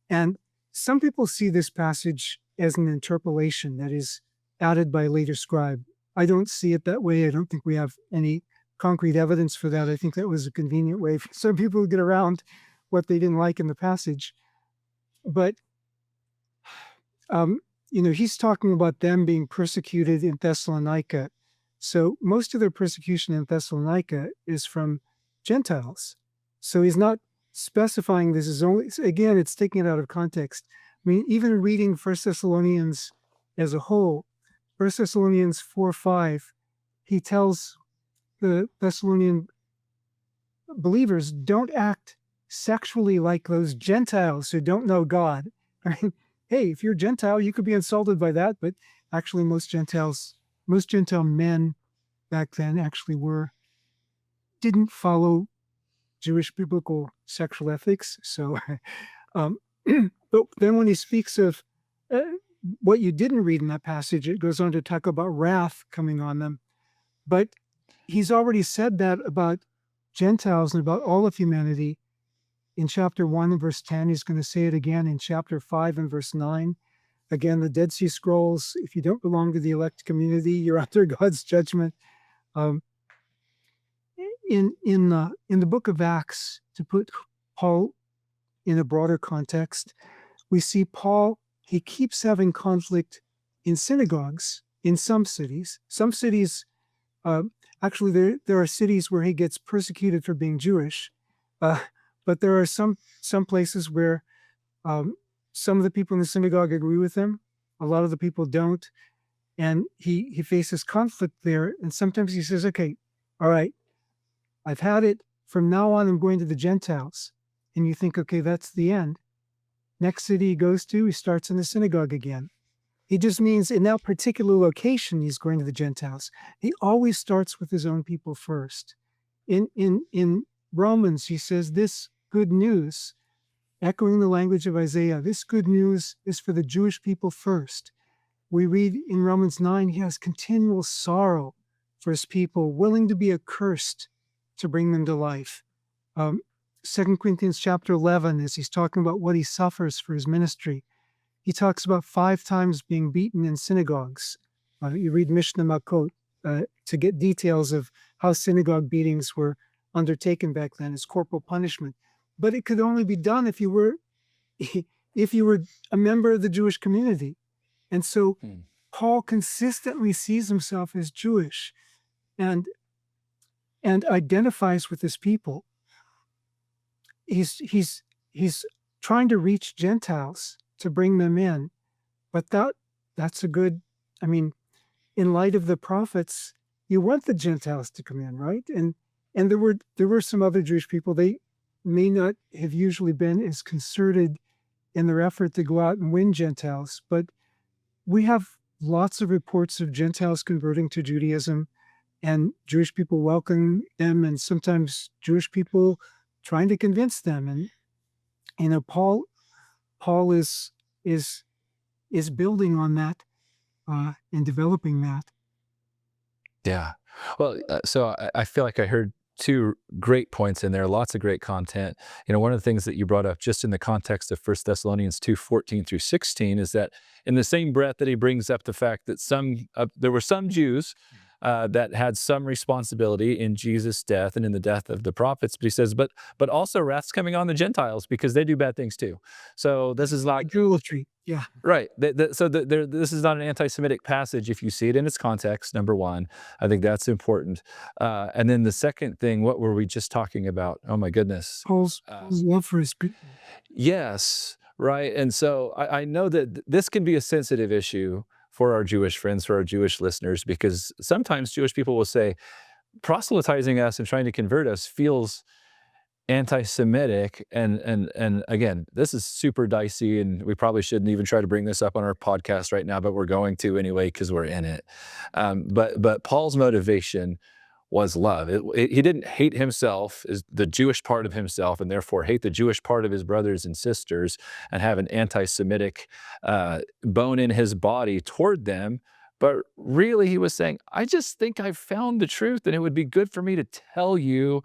And some people see this passage as an interpolation that is added by a later scribe. I don't see it that way. I don't think we have any concrete evidence for that. I think that was a convenient way for some people to get around what they didn't like in the passage. But, he's talking about them being persecuted in Thessalonica. So most of their persecution in Thessalonica is from Gentiles. So he's not specifying this is only, again, it's taking it out of context. Even reading 1 Thessalonians as a whole, 1 Thessalonians 4:5, he tells the Thessalonian believers, don't act sexually like those Gentiles who don't know God. Hey, if you're Gentile, you could be insulted by that, but actually most Gentile men back then actually didn't follow Jewish biblical sexual ethics. So, but then when he speaks of what you didn't read in that passage, it goes on to talk about wrath coming on them. But he's already said that about Gentiles and about all of humanity in chapter 1 and verse 10. He's going to say it again in chapter 5 and verse 9. Again, the Dead Sea Scrolls, if you don't belong to the elect community, you're under God's judgment. In the book of Acts, to put Paul in a broader context, we see Paul, he keeps having conflict in synagogues in some cities. Some cities, actually, there are cities where he gets persecuted for being Jewish, but there are some places where some of the people in the synagogue agree with him. A lot of the people don't. and he faces conflict there. And sometimes he says, okay, all right, I've had it. From now on, I'm going to the Gentiles. And you think, okay, that's the end. Next city he goes to, he starts in the synagogue again. He just means in that particular location, he's going to the Gentiles. He always starts with his own people first. In Romans, he says this good news, echoing the language of Isaiah, this good news is for the Jewish people first. We read in Romans 9, he has continual sorrow for his people, willing to be accursed to bring them to life. 2 Corinthians chapter 11, as he's talking about what he suffers for his ministry, he talks about 5 times being beaten in synagogues. You read Mishnah Makot to get details of how synagogue beatings were undertaken back then as corporal punishment. But it could only be done if you were a member of the Jewish community. And so Paul consistently sees himself as Jewish and identifies with his people. He's trying to reach Gentiles to bring them in, but that's a good, I mean, in light of the prophets, you want the Gentiles to come in, right? And there were some other Jewish people. They may not have usually been as concerted in their effort to go out and win Gentiles, but we have lots of reports of Gentiles converting to Judaism and Jewish people welcoming them, and sometimes Jewish people trying to convince them. And you know, Paul is building on that and developing that. Yeah. Well, so I feel like I heard 2 great points in there, lots of great content. You know, one of the things that you brought up just in the context of 1 Thessalonians 2:14 through 16 is that in the same breath that he brings up the fact that there were some Jews that had some responsibility in Jesus' death and in the death of the prophets, but he says, but also wrath's coming on the Gentiles because they do bad things too. So this is not Idolatry, yeah. right. This is not an anti-Semitic passage if you see it in its context, number one. I think that's important. And then the second thing, what were we just talking about? Oh my goodness. Paul's love for his people. Yes, right. And so I know that this can be a sensitive issue for our Jewish friends, for our Jewish listeners, because sometimes Jewish people will say, proselytizing us and trying to convert us feels anti-Semitic, and again, this is super dicey, and we probably shouldn't even try to bring this up on our podcast right now, but we're going to anyway because we're in it. But Paul's motivation was love. He didn't hate himself, is the Jewish part of himself, and therefore hate the Jewish part of his brothers and sisters, and have an anti-Semitic bone in his body toward them. But really, he was saying, I just think I've found the truth, and it would be good for me to tell you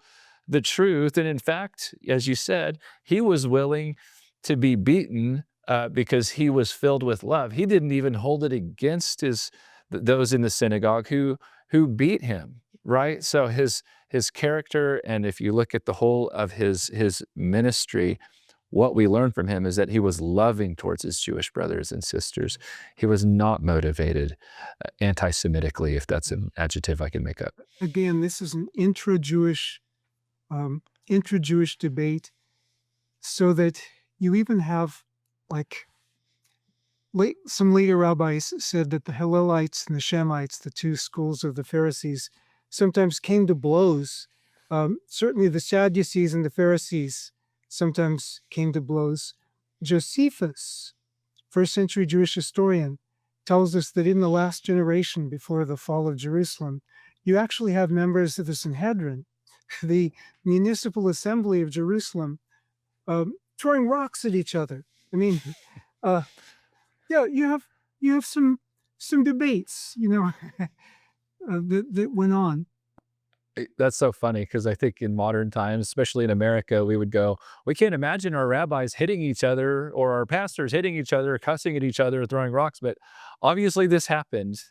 the truth. And in fact, as you said, he was willing to be beaten because he was filled with love. He didn't even hold it against those in the synagogue who beat him, right? So his character, and if you look at the whole of his ministry, what we learn from him is that he was loving towards his Jewish brothers and sisters. He was not motivated anti-Semitically, if that's an adjective I can make up. Again, this is an intra-Jewish debate, so that you even have, like, some later rabbis said that the Hillelites and the Shemites, the 2 schools of the Pharisees, sometimes came to blows. Certainly the Sadducees and the Pharisees sometimes came to blows. Josephus, first century Jewish historian, tells us that in the last generation before the fall of Jerusalem, you actually have members of the Sanhedrin, the municipal assembly of Jerusalem, throwing rocks at each other. I mean, yeah, you have some debates, you know, that went on. That's so funny, because I think in modern times, especially in America, we would go, we can't imagine our rabbis hitting each other, or our pastors hitting each other, cussing at each other, throwing rocks. But obviously this happened.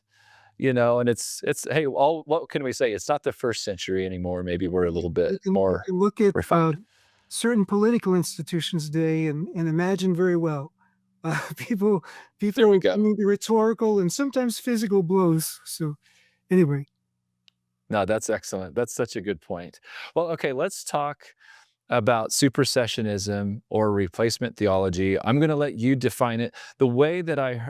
You know, and it's hey, what can we say? It's not the first century anymore. Maybe we're a little bit more You can look at refined. certain political institutions today and imagine very well people There we go. coming to rhetorical and sometimes physical blows. So anyway, No, that's excellent. That's such a good point. Well, okay, let's talk about supersessionism or replacement theology. I'm going to let you define it. The way that I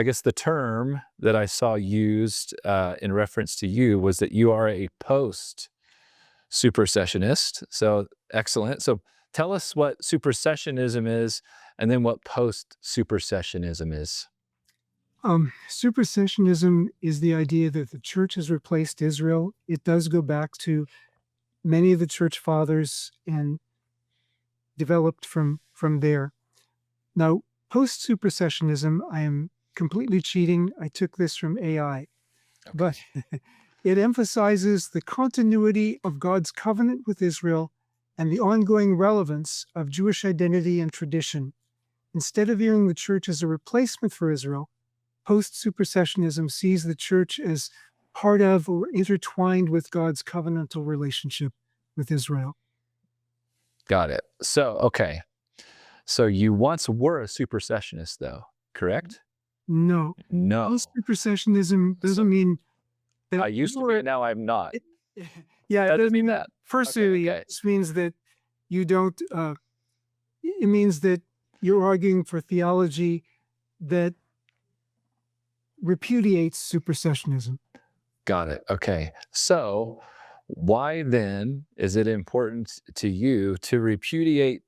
guess the term that I saw used in reference to you was that you are a post-supersessionist. So excellent. So tell us what supersessionism is, and then what post-supersessionism is. Supersessionism is the idea that the church has replaced Israel. It does go back to many of the church fathers and developed from there. Now, post-supersessionism, I am completely cheating. I took this from AI, but it emphasizes the continuity of God's covenant with Israel and the ongoing relevance of Jewish identity and tradition. Instead of viewing the church as a replacement for Israel, post-supersessionism sees the church as part of or intertwined with God's covenantal relationship with Israel. Got it. So, okay. So you once were a supersessionist, though, correct? No. No. Post-supersessionism doesn't mean that I used to be, now I'm not. Yeah, That doesn't mean that. Firstly, Okay. it means that you don't, it means that you're arguing for theology that repudiates supersessionism. Got it. Okay. So why then is it important to you to repudiate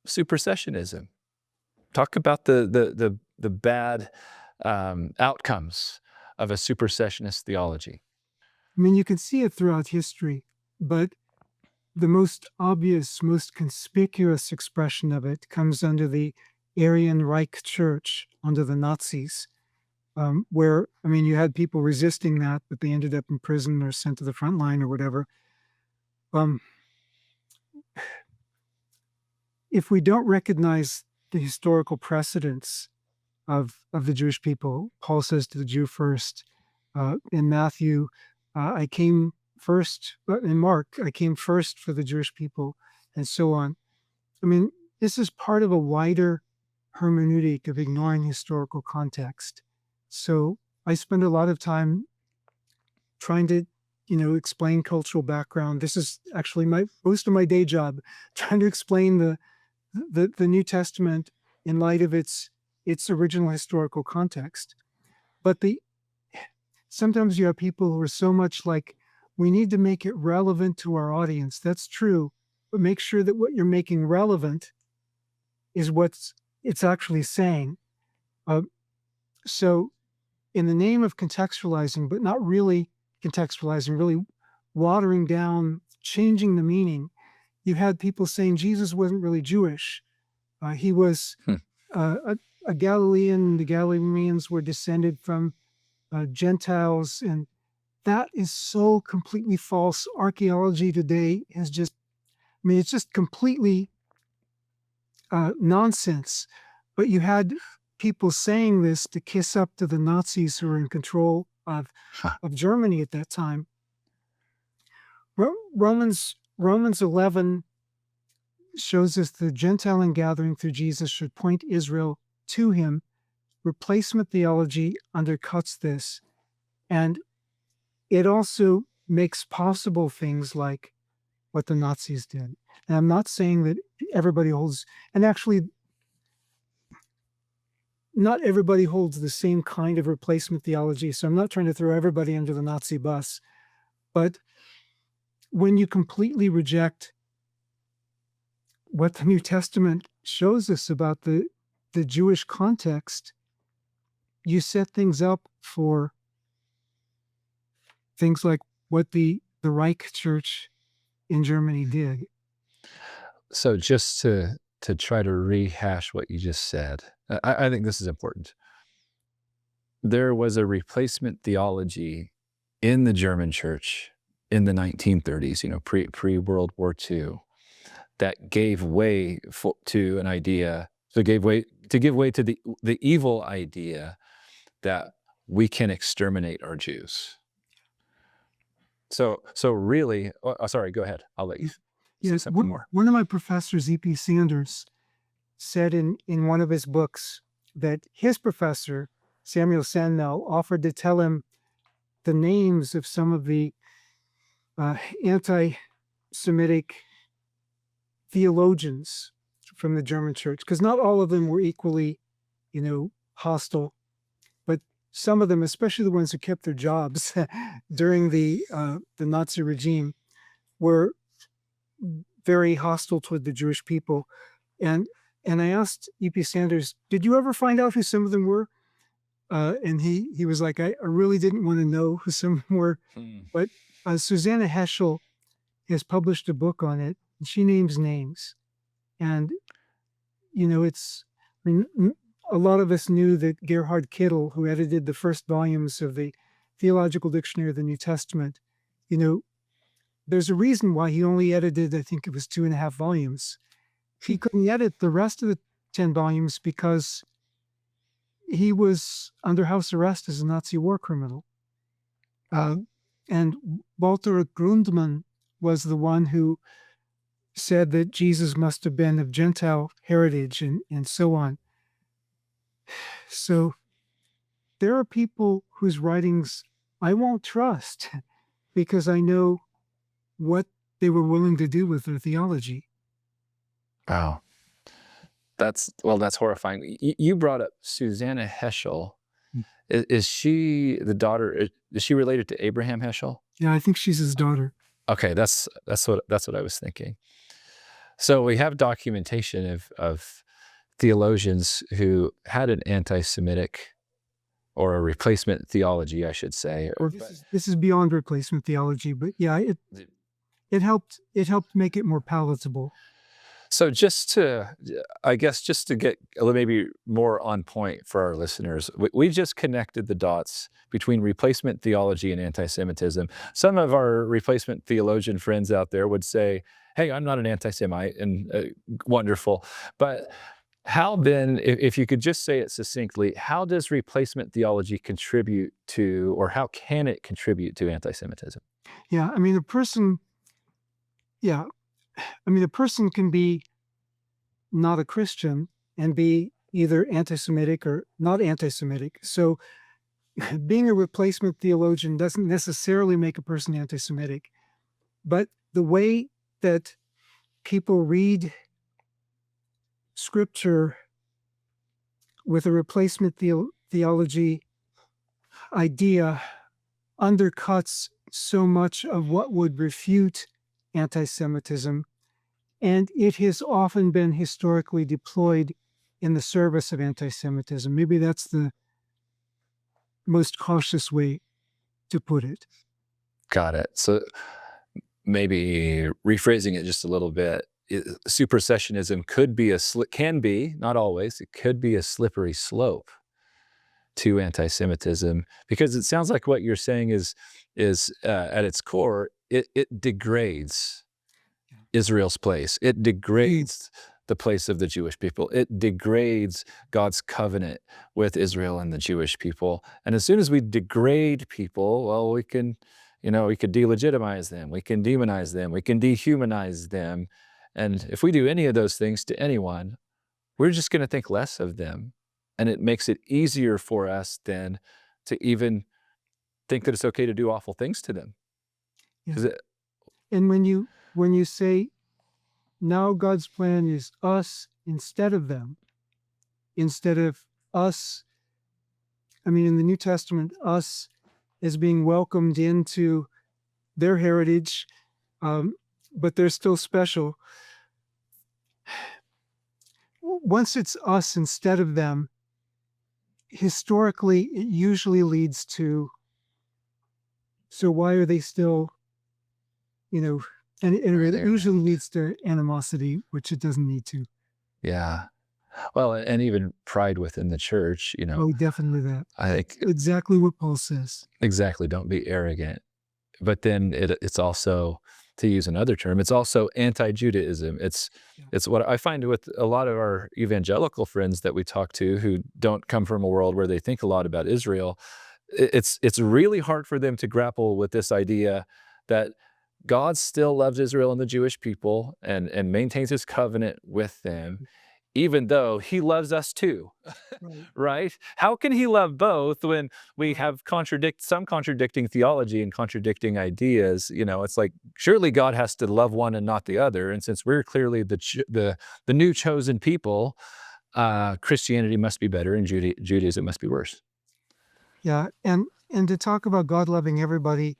supersessionism? Talk about the bad outcomes of a supersessionist theology. I mean, you can see it throughout history, but the most obvious, most conspicuous expression of it comes under the Aryan Reich Church, under the Nazis, where, I mean, you had people resisting that, but they ended up in prison or sent to the front line or whatever. If we don't recognize the historical precedents of the Jewish people, Paul says to the Jew first. In Matthew, I came first. In Mark, I came first for the Jewish people, and so on. I mean, this is part of a wider hermeneutic of ignoring historical context. So I spend a lot of time trying to, explain cultural background. This is actually most of my day job, trying to explain the New Testament in light of its original historical context. But sometimes you have people who are so much like, we need to make it relevant to our audience. That's true, but make sure that what you're making relevant is it's actually saying. So in the name of contextualizing, but not really contextualizing, really watering down, changing the meaning, you had people saying Jesus wasn't really Jewish. He was a Galilean. The Galileans were descended from Gentiles, and that is so completely false. Archaeology today is just, it's just completely nonsense. But you had people saying this to kiss up to the Nazis who were in control of Germany at that time. Romans 11 shows us the Gentile ingathering through Jesus should point Israel to him. Replacement theology undercuts this. And it also makes possible things like what the Nazis did. And I'm not saying that everybody holds, and actually, not everybody holds the same kind of replacement theology. So I'm not trying to throw everybody under the Nazi bus. But when you completely reject what the New Testament shows us about the Jewish context, you set things up for things like what the Reich Church in Germany did. So just to try to rehash what you just said, I think this is important. There was a replacement theology in the German church in the 1930s, pre-World War II, that gave way to an idea, to give way to the evil idea that we can exterminate our Jews. So really, sorry, go ahead. I'll let you say something more. One of my professors, E.P. Sanders, said in one of his books that his professor, Samuel Sandel, offered to tell him the names of some of the anti-Semitic theologians from the German church, because not all of them were equally, hostile, but some of them, especially the ones who kept their jobs during the Nazi regime, were very hostile toward the Jewish people. And I asked E.P. Sanders, did you ever find out who some of them were? And he was like, I really didn't want to know who some of them were. But Susanna Heschel has published a book on it, and she names names. And, a lot of us knew that Gerhard Kittel, who edited the first volumes of the Theological Dictionary of the New Testament, there's a reason why he only edited, I think it was 2.5 volumes. He couldn't edit the rest of the 10 volumes because he was under house arrest as a Nazi war criminal. And Walter Grundmann was the one who said that Jesus must have been of Gentile heritage and so on. So there are people whose writings I won't trust because I know what they were willing to do with their theology. Wow. That's horrifying. You brought up Susanna Heschel. Is she the daughter? Is she related to Abraham Heschel? Yeah, I think she's his daughter. Okay, that's what I was thinking. So we have documentation of theologians who had an anti-Semitic or a replacement theology, I should say. This is beyond replacement theology, but yeah, it helped make it more palatable. So just to get a little maybe more on point for our listeners, we just connected the dots between replacement theology and anti-Semitism. Some of our replacement theologian friends out there would say, hey, I'm not an anti-Semite, and wonderful. But how then, if you could just say it succinctly, how does replacement theology contribute to, or how can it contribute to anti-Semitism? Yeah, a person can be not a Christian and be either anti-Semitic or not anti-Semitic. So being a replacement theologian doesn't necessarily make a person anti-Semitic. But the way that people read Scripture with a replacement theology idea undercuts so much of what would refute anti-Semitism, and it has often been historically deployed in the service of anti-Semitism. Maybe that's the most cautious way to put it. Got it. So maybe rephrasing it just a little bit, supersessionism can be, not always, it could be a slippery slope to anti-Semitism, because it sounds like what you're saying is at its core, it degrades Israel's place. It degrades the place of the Jewish people. It degrades God's covenant with Israel and the Jewish people. And as soon as we degrade people, well, we could delegitimize them, we can demonize them, we can dehumanize them. And if we do any of those things to anyone, we're just going to think less of them. And it makes it easier for us then to even think that it's okay to do awful things to them. Yeah. And when you say, now God's plan is us instead of them, instead of us, in the New Testament, us is being welcomed into their heritage, but they're still special. Once it's us instead of them, historically, it usually leads to, so why are they still, and it usually leads to animosity, which it doesn't need to. Yeah. Well, and even pride within the church, Oh, definitely that. I think exactly what Paul says. Exactly. Don't be arrogant. But then it's also, to use another term, it's also anti-Judaism. It's what I find with a lot of our evangelical friends that we talk to who don't come from a world where they think a lot about Israel. It's really hard for them to grapple with this idea that God still loves Israel and the Jewish people and maintains his covenant with them, even though he loves us too, Right. right? How can he love both when we have some contradicting theology and contradicting ideas? You know, it's like, surely God has to love one and not the other. And since we're clearly the new chosen people, Christianity must be better and Judaism must be worse. Yeah, and to talk about God loving everybody,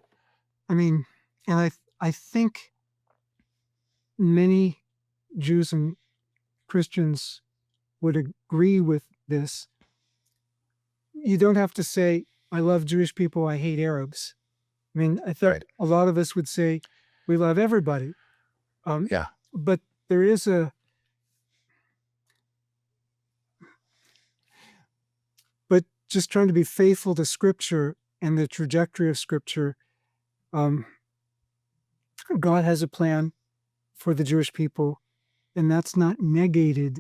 I mean, and I think many Jews and Christians would agree with this. You don't have to say, I love Jewish people, I hate Arabs. I mean, I think Right. a lot of us would say we love everybody. Yeah. But there is but just trying to be faithful to Scripture and the trajectory of Scripture. God has a plan for the Jewish people, and that's not negated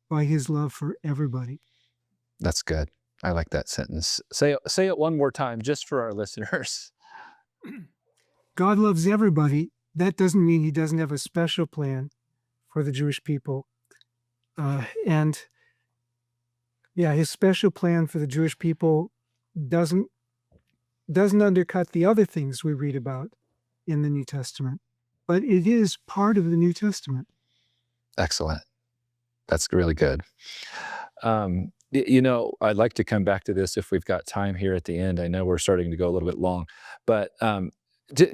by his love for everybody. That's good. I like that sentence. Say it one more time, just for our listeners. God loves everybody. That doesn't mean he doesn't have a special plan for the Jewish people. And yeah, his special plan for the Jewish people doesn't undercut the other things we read about in the New Testament, but it is part of the New Testament. Excellent. That's really good. You know, I'd like to come back to this if we've got time here at the end. I know we're starting to go a little bit long, but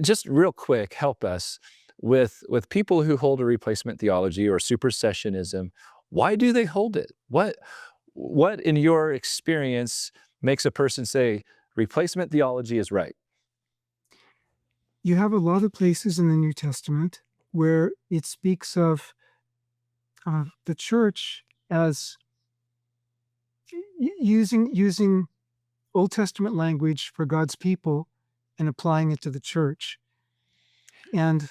just real quick, help us with people who hold a replacement theology or supersessionism. Why do they hold it? What in your experience makes a person say replacement theology is right? You have a lot of places in the New Testament where it speaks of the church as using Old Testament language for God's people and applying it to the church. And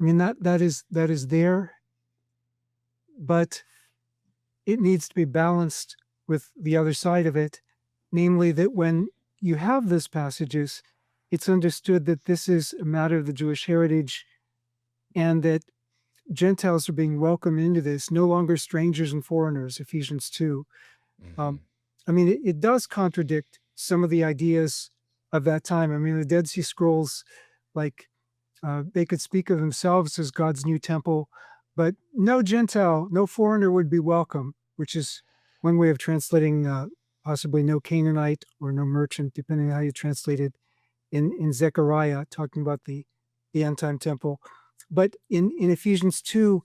I mean that is there, but it needs to be balanced with the other side of it, namely that when you have these passages, it's understood that this is a matter of the Jewish heritage and that Gentiles are being welcomed into this, no longer strangers and foreigners, Ephesians 2. I mean, it does contradict some of the ideas of that time. I mean, the Dead Sea Scrolls, like they could speak of themselves as God's new temple, but no Gentile, no foreigner would be welcome, which is one way of translating possibly no Canaanite or no merchant, depending on how you translate it in Zechariah, talking about the end-time temple. But in Ephesians 2,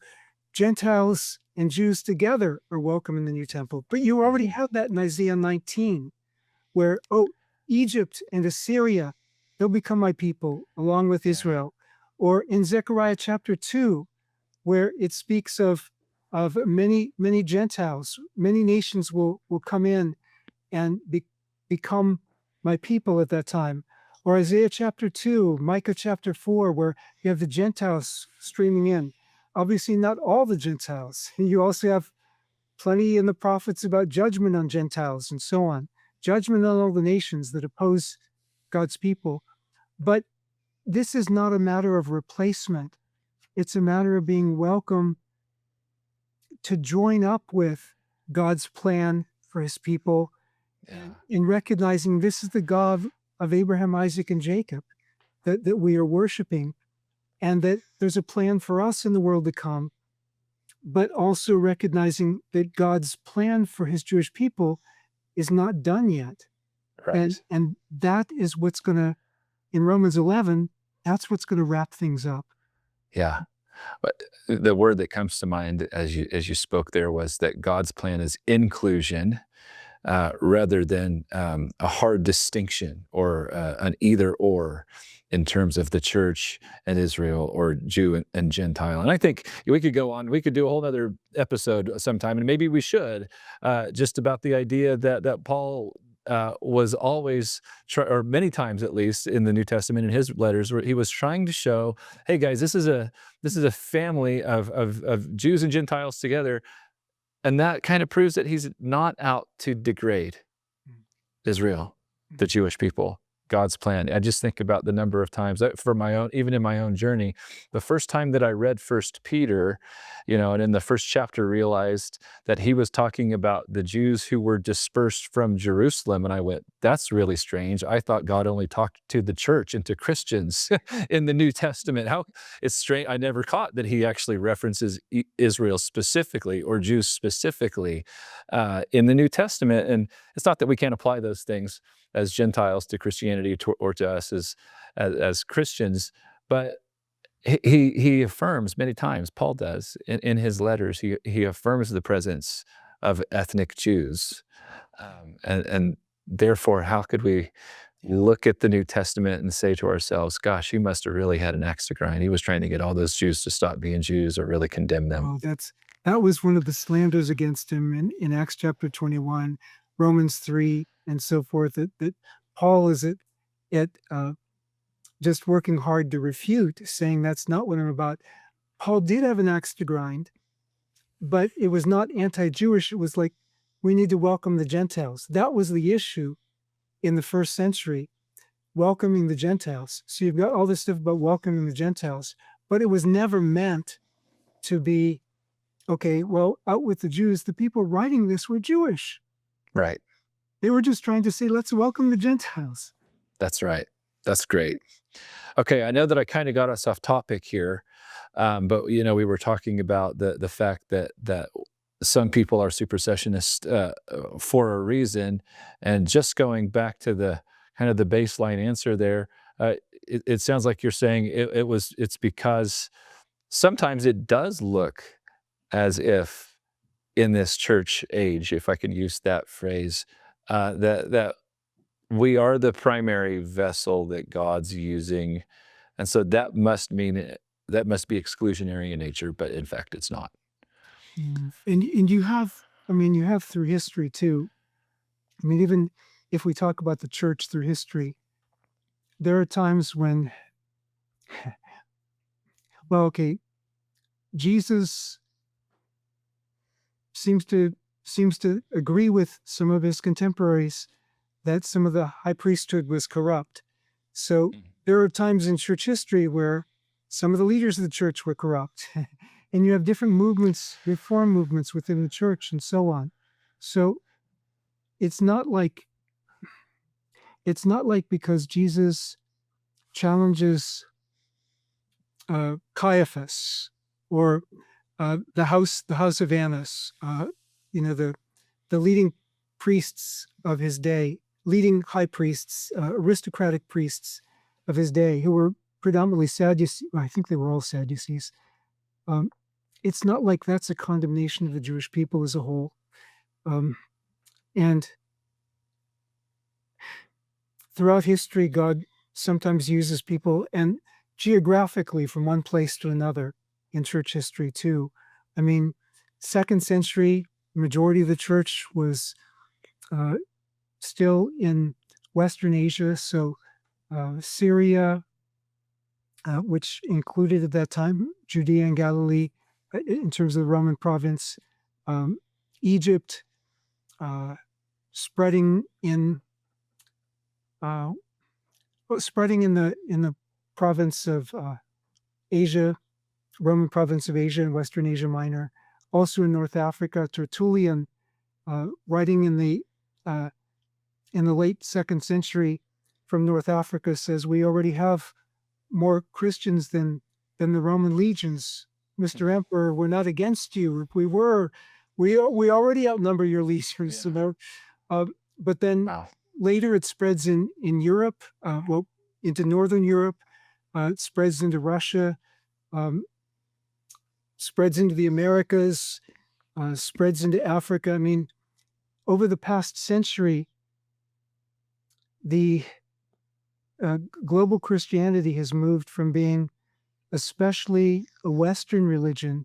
Gentiles and Jews together are welcome in the new temple. But you already have that in Isaiah 19, where, Egypt and Assyria, they'll become my people along with Israel. Or in Zechariah chapter 2, where it speaks of many Gentiles, many nations will come in and become my people at that time. Or Isaiah chapter 2, Micah chapter 4, where you have the Gentiles streaming in. Obviously, not all the Gentiles. You also have plenty in the prophets about judgment on Gentiles and so on. Judgment on all the nations that oppose God's people. But this is not a matter of replacement. It's a matter of being welcome to join up with God's plan for his people in recognizing this is the God of Abraham, Isaac, and Jacob that we are worshiping, and that there's a plan for us in the world to come, but also recognizing that God's plan for his Jewish people is not done yet. Right. And that is what's going to, in Romans 11, that's what's going to wrap things up. Yeah. But the word that comes to mind as you spoke there was that God's plan is inclusion rather than a hard distinction or an either or in terms of the church and Israel or Jew and Gentile. And I think we could go on, we could do a whole other episode sometime, and maybe we should, just about the idea that Paul was always, or many times at least in the New Testament in his letters, where he was trying to show, hey guys, this is a family of Jews and Gentiles together. And that kind of proves that he's not out to degrade Israel, the Jewish people, God's plan. I just think about the number of times for my own, even in my own journey, the first time that I read First Peter, and in the first chapter realized that he was talking about the Jews who were dispersed from Jerusalem. And I went, that's really strange. I thought God only talked to the church and to Christians in the New Testament. How it's strange. I never caught that he actually references Israel specifically or Jews specifically in the New Testament. And it's not that we can't apply those things as Gentiles to Christianity or to us as Christians, but he affirms many times, Paul does, in his letters, he affirms the presence of ethnic Jews. And therefore, how could we look at the New Testament and say to ourselves, gosh, he must have really had an axe to grind. He was trying to get all those Jews to stop being Jews or really condemn them. Oh, that was one of the slanders against him in Acts chapter 21, Romans 3, and so forth, that Paul is at just working hard to refute, saying that's not what I'm about. Paul did have an axe to grind, but it was not anti-Jewish. It was like, we need to welcome the Gentiles. That was the issue in the first century, welcoming the Gentiles. So you've got all this stuff about welcoming the Gentiles, but it was never meant to be, okay, well, out with the Jews. The people writing this were Jewish. Right. They were just trying to say, let's welcome the Gentiles. That's right. That's great. Okay, I know that I kind of got us off topic here, but we were talking about the fact that some people are supersessionist for a reason, and just going back to the kind of the baseline answer there, it sounds like you're saying it's because sometimes it does look as if in this church age, if I can use that phrase, that we are the primary vessel that God's using. And so that must mean that must be exclusionary in nature, but in fact, it's not. Yeah. And you have through history too. I mean, even if we talk about the church through history, there are times when, well, okay, Jesus seems to agree with some of his contemporaries that some of the high priesthood was corrupt. So there are times in church history where some of the leaders of the church were corrupt. And you have different movements, reform movements within the church and so on. So it's not like because Jesus challenges Caiaphas or the house of Annas, the leading priests of his day, leading high priests, aristocratic priests of his day, who were predominantly Sadducees. I think they were all Sadducees. It's not like that's a condemnation of the Jewish people as a whole. And throughout history, God sometimes uses people, and geographically from one place to another in church history too. I mean, 2nd century, majority of the church was still in Western Asia, so Syria, which included at that time Judea and Galilee in terms of the Roman province, Egypt, spreading in the province of Asia, Roman province of Asia and Western Asia Minor, also in North Africa. Tertullian, writing in the late 2nd century from North Africa, says we already have more Christians than the Roman legions. Mr. Emperor, we're not against you. If we were, we already outnumber your legions. Yeah. But then later it spreads in Europe, into Northern Europe. It spreads into Russia, spreads into the Americas, spreads into Africa. I mean, over the past century, the global Christianity has moved from being especially a Western religion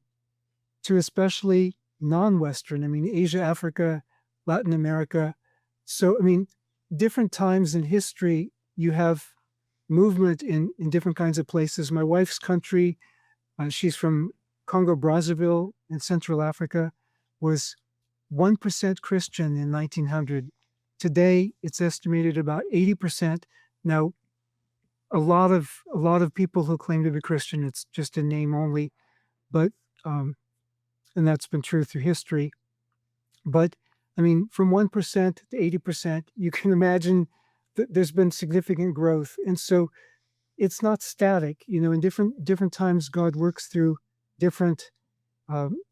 to especially non-Western. I mean, Asia, Africa, Latin America. So, I mean, different times in history, you have movement in different kinds of places. My wife's country, she's from Congo, Brazzaville in Central Africa, was 1% Christian in 1900. Today, it's estimated about 80%, Now, a lot of people who claim to be Christian, it's just a name only, but and that's been true through history. But I mean, from 1% to 80%, you can imagine that there's been significant growth, and so it's not static. In different times, God works through different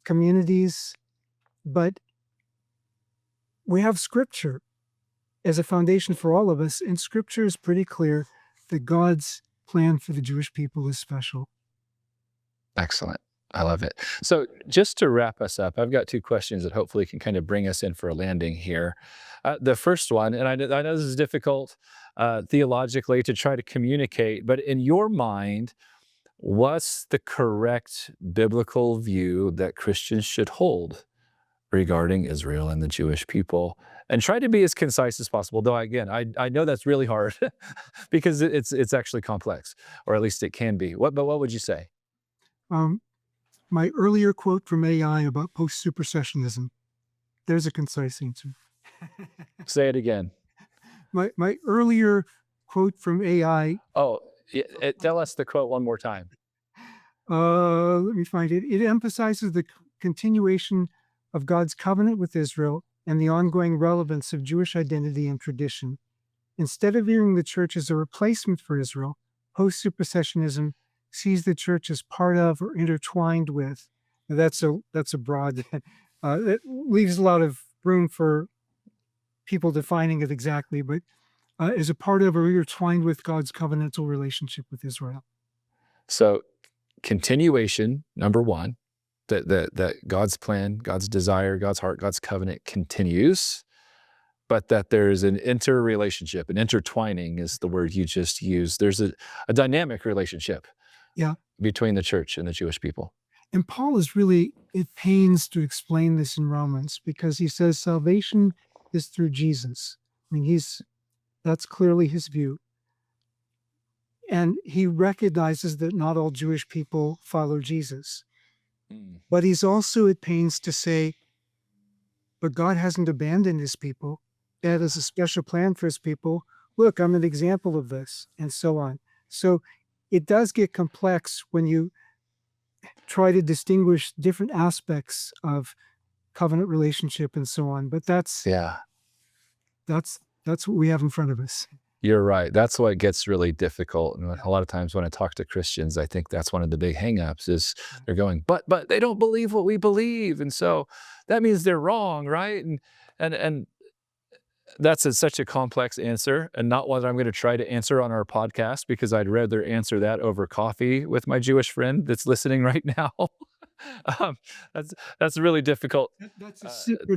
communities, but we have Scripture as a foundation for all of us, and Scripture is pretty clear that God's plan for the Jewish people is special. Excellent. I love it. So just to wrap us up, I've got two questions that hopefully can kind of bring us in for a landing here. The first one, and I know this is difficult theologically to try to communicate, but in your mind, what's the correct biblical view that Christians should hold regarding Israel and the Jewish people? And try to be as concise as possible, though again, I know that's really hard because it's actually complex, or at least it can be. But what would you say? My earlier quote from AI about post-supersessionism, there's a concise answer. Say it again. My earlier quote from AI. Oh, tell us the quote one more time. Let me find it. It emphasizes the continuation of God's covenant with Israel and the ongoing relevance of Jewish identity and tradition. Instead of viewing the church as a replacement for Israel, post-supersessionism sees the church as part of or intertwined with. Now, that's a broad. It leaves a lot of room for people defining it exactly, but as a part of or intertwined with God's covenantal relationship with Israel. So, continuation, number one, that God's plan, God's desire, God's heart, God's covenant continues, but that there's an interrelationship, an intertwining is the word you just used. There's a dynamic relationship between the church and the Jewish people. And Paul is really at pains to explain this in Romans because he says salvation is through Jesus. I mean, that's clearly his view. And he recognizes that not all Jewish people follow Jesus. But he's also at pains to say, but God hasn't abandoned his people. God has a special plan for his people. Look, I'm an example of this, and so on. So it does get complex when you try to distinguish different aspects of covenant relationship and so on. But that's what we have in front of us. You're right. That's what gets really difficult. And a lot of times when I talk to Christians, I think that's one of the big hangups is they're going, but they don't believe what we believe. And so that means they're wrong, right? And that's such a complex answer and not one I'm going to try to answer on our podcast because I'd rather answer that over coffee with my Jewish friend that's listening right now. That's really difficult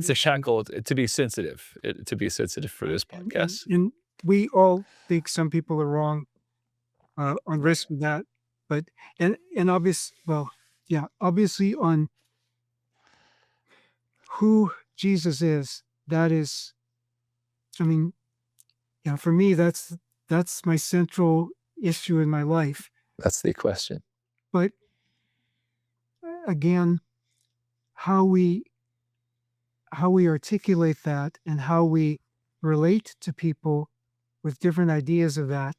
to shackle, to be sensitive for this podcast. And we all think some people are wrong on risk of that, but obviously on who Jesus is, that is, I mean, for me, that's my central issue in my life. That's the question. But again, how we articulate that and how we relate to people with different ideas of that.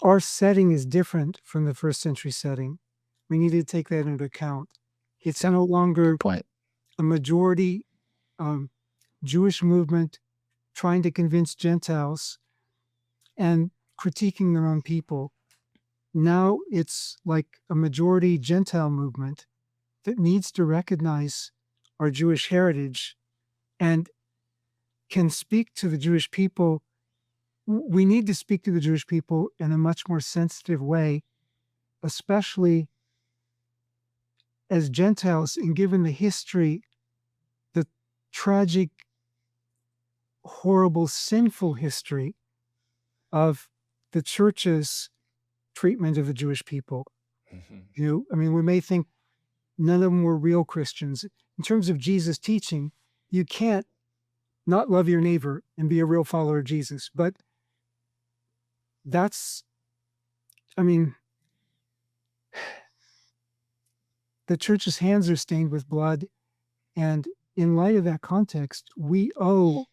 Our setting is different from the first century setting. We need to take that into account. It's no longer a majority Jewish movement trying to convince Gentiles and critiquing their own people. Now it's like a majority Gentile movement that needs to recognize our Jewish heritage and can speak to the Jewish people. We need to speak to the Jewish people in a much more sensitive way, especially as Gentiles, and given the history, the tragic, horrible, sinful history of the church's treatment of the Jewish people. Mm-hmm. We may think none of them were real Christians. In terms of Jesus' teaching, you can't not love your neighbor and be a real follower of Jesus. But the church's hands are stained with blood. And in light of that context, we owe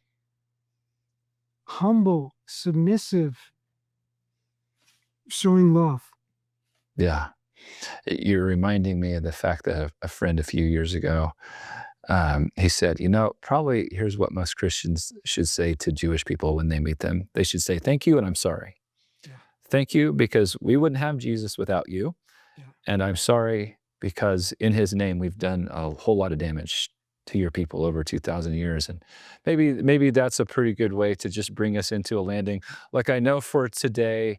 humble, submissive, showing love. Yeah. You're reminding me of the fact that a friend a few years ago, he said, probably here's what most Christians should say to Jewish people when they meet them. They should say, thank you and I'm sorry. Yeah. Thank you because we wouldn't have Jesus without you. Yeah. And I'm sorry because in his name we've done a whole lot of damage to your people over 2,000 years. And maybe that's a pretty good way to just bring us into a landing. Like I know for today,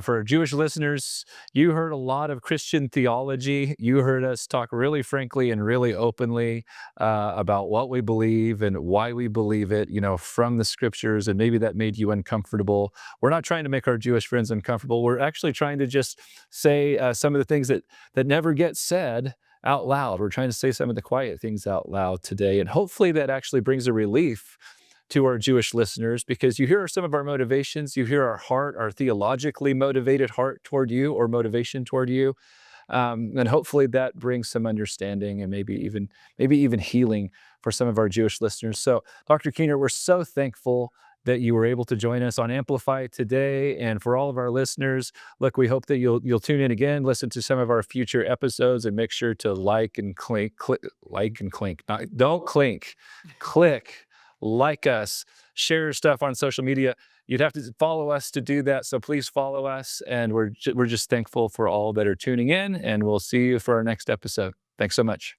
for Jewish listeners, you heard a lot of Christian theology. You heard us talk really frankly and really openly about what we believe and why we believe it, from the scriptures, and maybe that made you uncomfortable. We're not trying to make our Jewish friends uncomfortable. We're actually trying to just say some of the things that never get said out loud. We're trying to say some of the quiet things out loud today, and hopefully that actually brings a relief to our Jewish listeners, because you hear some of our motivations, you hear our heart, our theologically motivated heart toward you, or motivation toward you. And hopefully that brings some understanding and maybe even healing for some of our Jewish listeners. So Dr. Keener, we're so thankful that you were able to join us on Amplify today. And for all of our listeners, look, we hope that you'll tune in again, listen to some of our future episodes, and make sure to like and clink, don't clink, click, like us, share stuff on social media. You'd have to follow us to do that. So please follow us. And we're just thankful for all that are tuning in, and we'll see you for our next episode. Thanks so much.